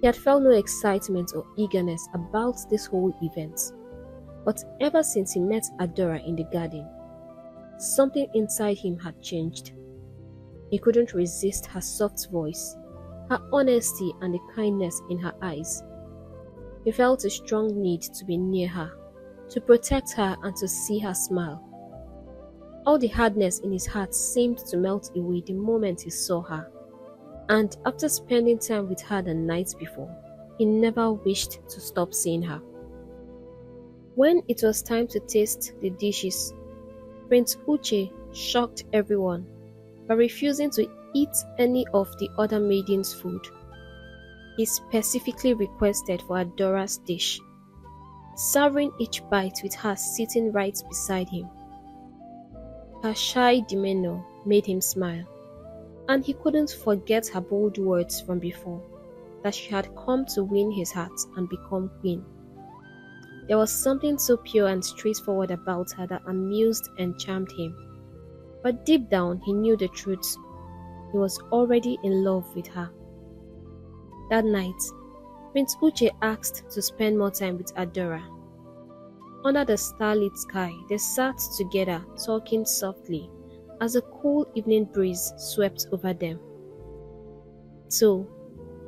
He had felt no excitement or eagerness about this whole event. But ever since he met Adora in the garden, something inside him had changed. He couldn't resist her soft voice, her honesty and the kindness in her eyes. He felt a strong need to be near her, to protect her and to see her smile. All the hardness in his heart seemed to melt away the moment he saw her. And after spending time with her the night before, he never wished to stop seeing her. When it was time to taste the dishes, Prince Uche shocked everyone by refusing to eat any of the other maidens' food. He specifically requested for Adora's dish, savoring each bite with her sitting right beside him. Her shy demeanor made him smile, and he couldn't forget her bold words from before, that she had come to win his heart and become queen. There was something so pure and straightforward about her that amused and charmed him. But deep down he knew the truth. He was already in love with her. That night, Prince Uche asked to spend more time with Adora. Under the starlit sky, they sat together talking softly as a cool evening breeze swept over them. "So,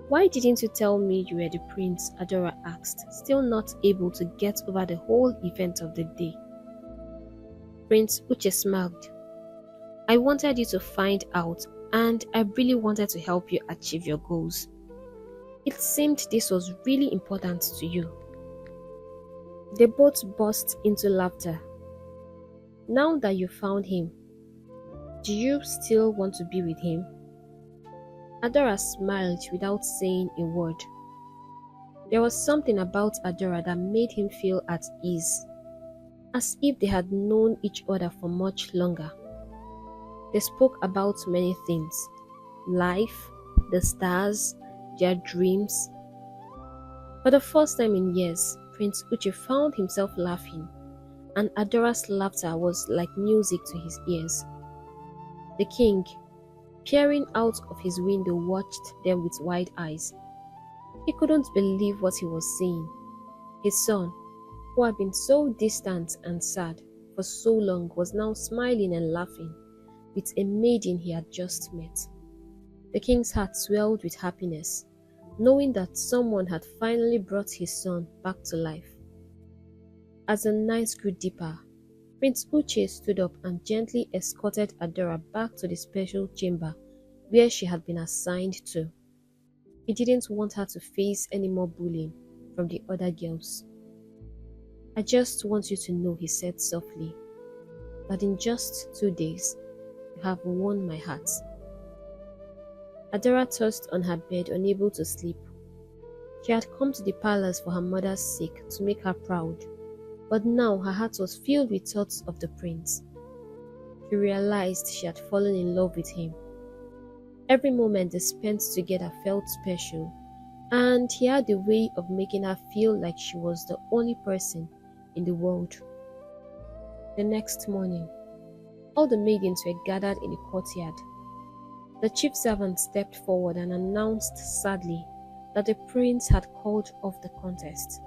why didn't you tell me you were the prince?" Adora asked, still not able to get over the whole event of the day. Prince Uche smiled. "I wanted you to find out, and I really wanted to help you achieve your goals. It seemed this was really important to you. They both burst into laughter. Now that you found him, do you still want to be with him? Adora smiled without saying a word. There was something about Adora that made him feel at ease, as if they had known each other for much longer. They spoke about many things: life, the stars, their dreams. For the first time in years, Prince Uche found himself laughing, and Adora's laughter was like music to his ears. The king, peering out of his window, watched them with wide eyes. He couldn't believe what he was seeing. His son, who had been so distant and sad for so long, was now smiling and laughing with a maiden he had just met. The king's heart swelled with happiness, knowing that someone had finally brought his son back to life. As the night grew deeper, Prince Uche stood up and gently escorted Adora back to the special chamber where she had been assigned to. He didn't want her to face any more bullying from the other girls. "I just want you to know," he said softly, "that in just 2 days, you have won my heart." Adora tossed on her bed, unable to sleep. She had come to the palace for her mother's sake, to make her proud, but now her heart was filled with thoughts of the prince. She realized she had fallen in love with him. Every moment they spent together felt special, and he had a way of making her feel like she was the only person in the world. The next morning, all the maidens were gathered in the courtyard. The chief servant stepped forward and announced sadly that the prince had called off the contest.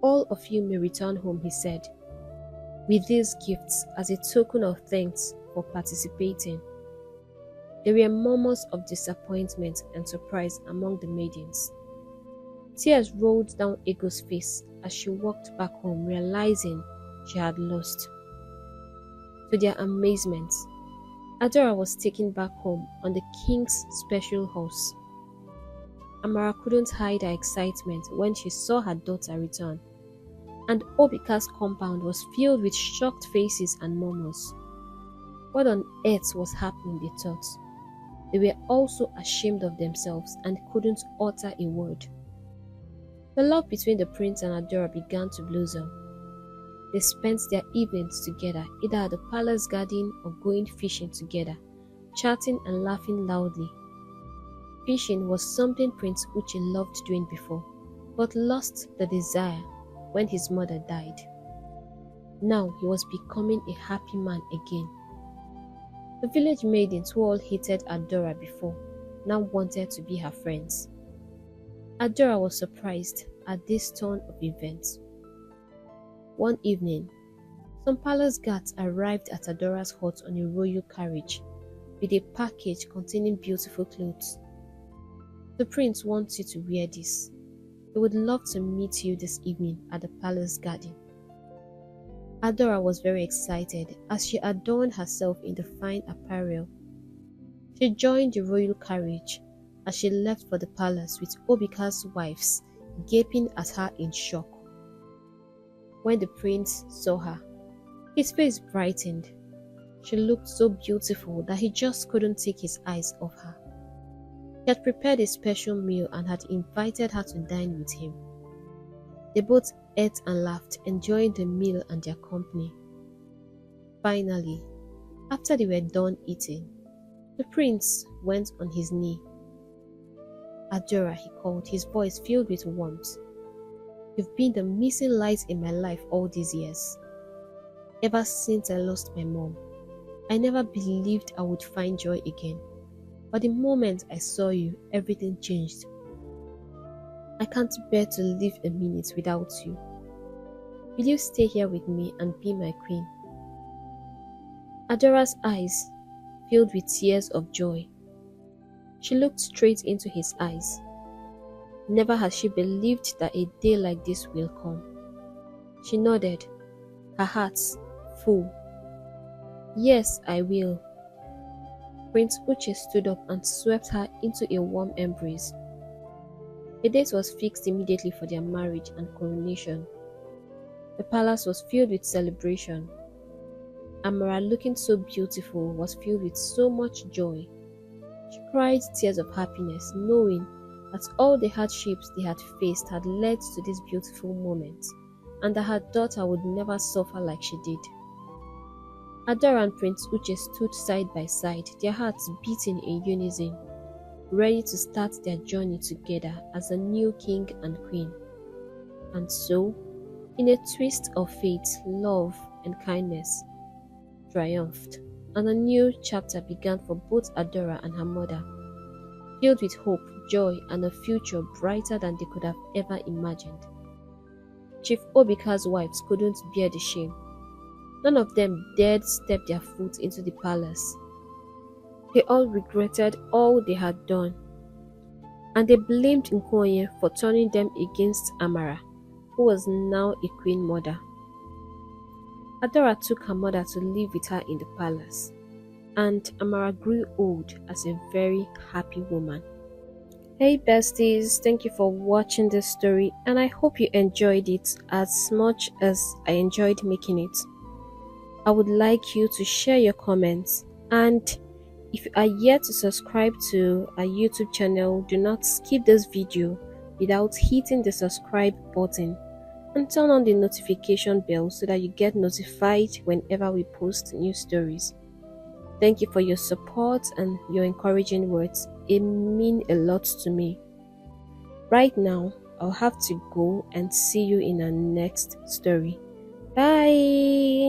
"All of you may return home," he said, "with these gifts as a token of thanks for participating." There were murmurs of disappointment and surprise among the maidens. Tears rolled down Ego's face as she walked back home, realizing she had lost. To their amazement, Adora was taken back home on the king's special horse. Amara couldn't hide her excitement when she saw her daughter return, and Obika's compound was filled with shocked faces and murmurs. What on earth was happening, they thought. They were also ashamed of themselves and couldn't utter a word. The love between the prince and Adora began to blossom. They spent their evenings together, either at the palace garden or going fishing together, chatting and laughing loudly. Fishing was something Prince Uche loved doing before, but lost the desire when his mother died. Now he was becoming a happy man again. The village maidens who all hated Adora before now wanted to be her friends. Adora was surprised at this turn of events. One evening, some palace guards arrived at Adora's hut on a royal carriage with a package containing beautiful clothes. "The prince wants you to wear this. He would love to meet you this evening at the palace garden." Adora was very excited as she adorned herself in the fine apparel. She joined the royal carriage as she left for the palace with Obika's wives gaping at her in shock. When the prince saw her, his face brightened. She looked so beautiful that he just couldn't take his eyes off her. He had prepared a special meal and had invited her to dine with him. They both ate and laughed, enjoying the meal and their company. Finally, after they were done eating, the prince went on his knee. "Adora," he called, his voice filled with warmth. "You've been the missing light in my life all these years. Ever since I lost my mom, I never believed I would find joy again. But the moment I saw you, everything changed. I can't bear to live a minute without you. Will you stay here with me and be my queen?" Adora's eyes filled with tears of joy. She looked straight into his eyes. Never had she believed that a day like this will come. She nodded, her heart full. "Yes, I will." Prince Uche stood up and swept her into a warm embrace. A date was fixed immediately for their marriage and coronation. The palace was filled with celebration. Amara, looking so beautiful, was filled with so much joy. She cried tears of happiness, knowing that all the hardships they had faced had led to this beautiful moment, and that her daughter would never suffer like she did. Adora and Prince Uche stood side by side, their hearts beating in unison, ready to start their journey together as a new king and queen. And so, in a twist of fate, love and kindness triumphed, and a new chapter began for both Adora and her mother, filled with hope, joy, and a future brighter than they could have ever imagined. Chief Obika's wives couldn't bear the shame. None of them dared step their foot into the palace. They all regretted all they had done, and they blamed Nkoye for turning them against Amara, who was now a queen mother. Adora took her mother to live with her in the palace, and Amara grew old as a very happy woman. Hey besties, thank you for watching this story, and I hope you enjoyed it as much as I enjoyed making it. I would like you to share your comments, and if you are yet to subscribe to our YouTube channel, do not skip this video without hitting the subscribe button and turn on the notification bell so that you get notified whenever we post new stories. Thank you for your support and your encouraging words. It means a lot to me. Right now, I'll have to go and see you in our next story. Bye!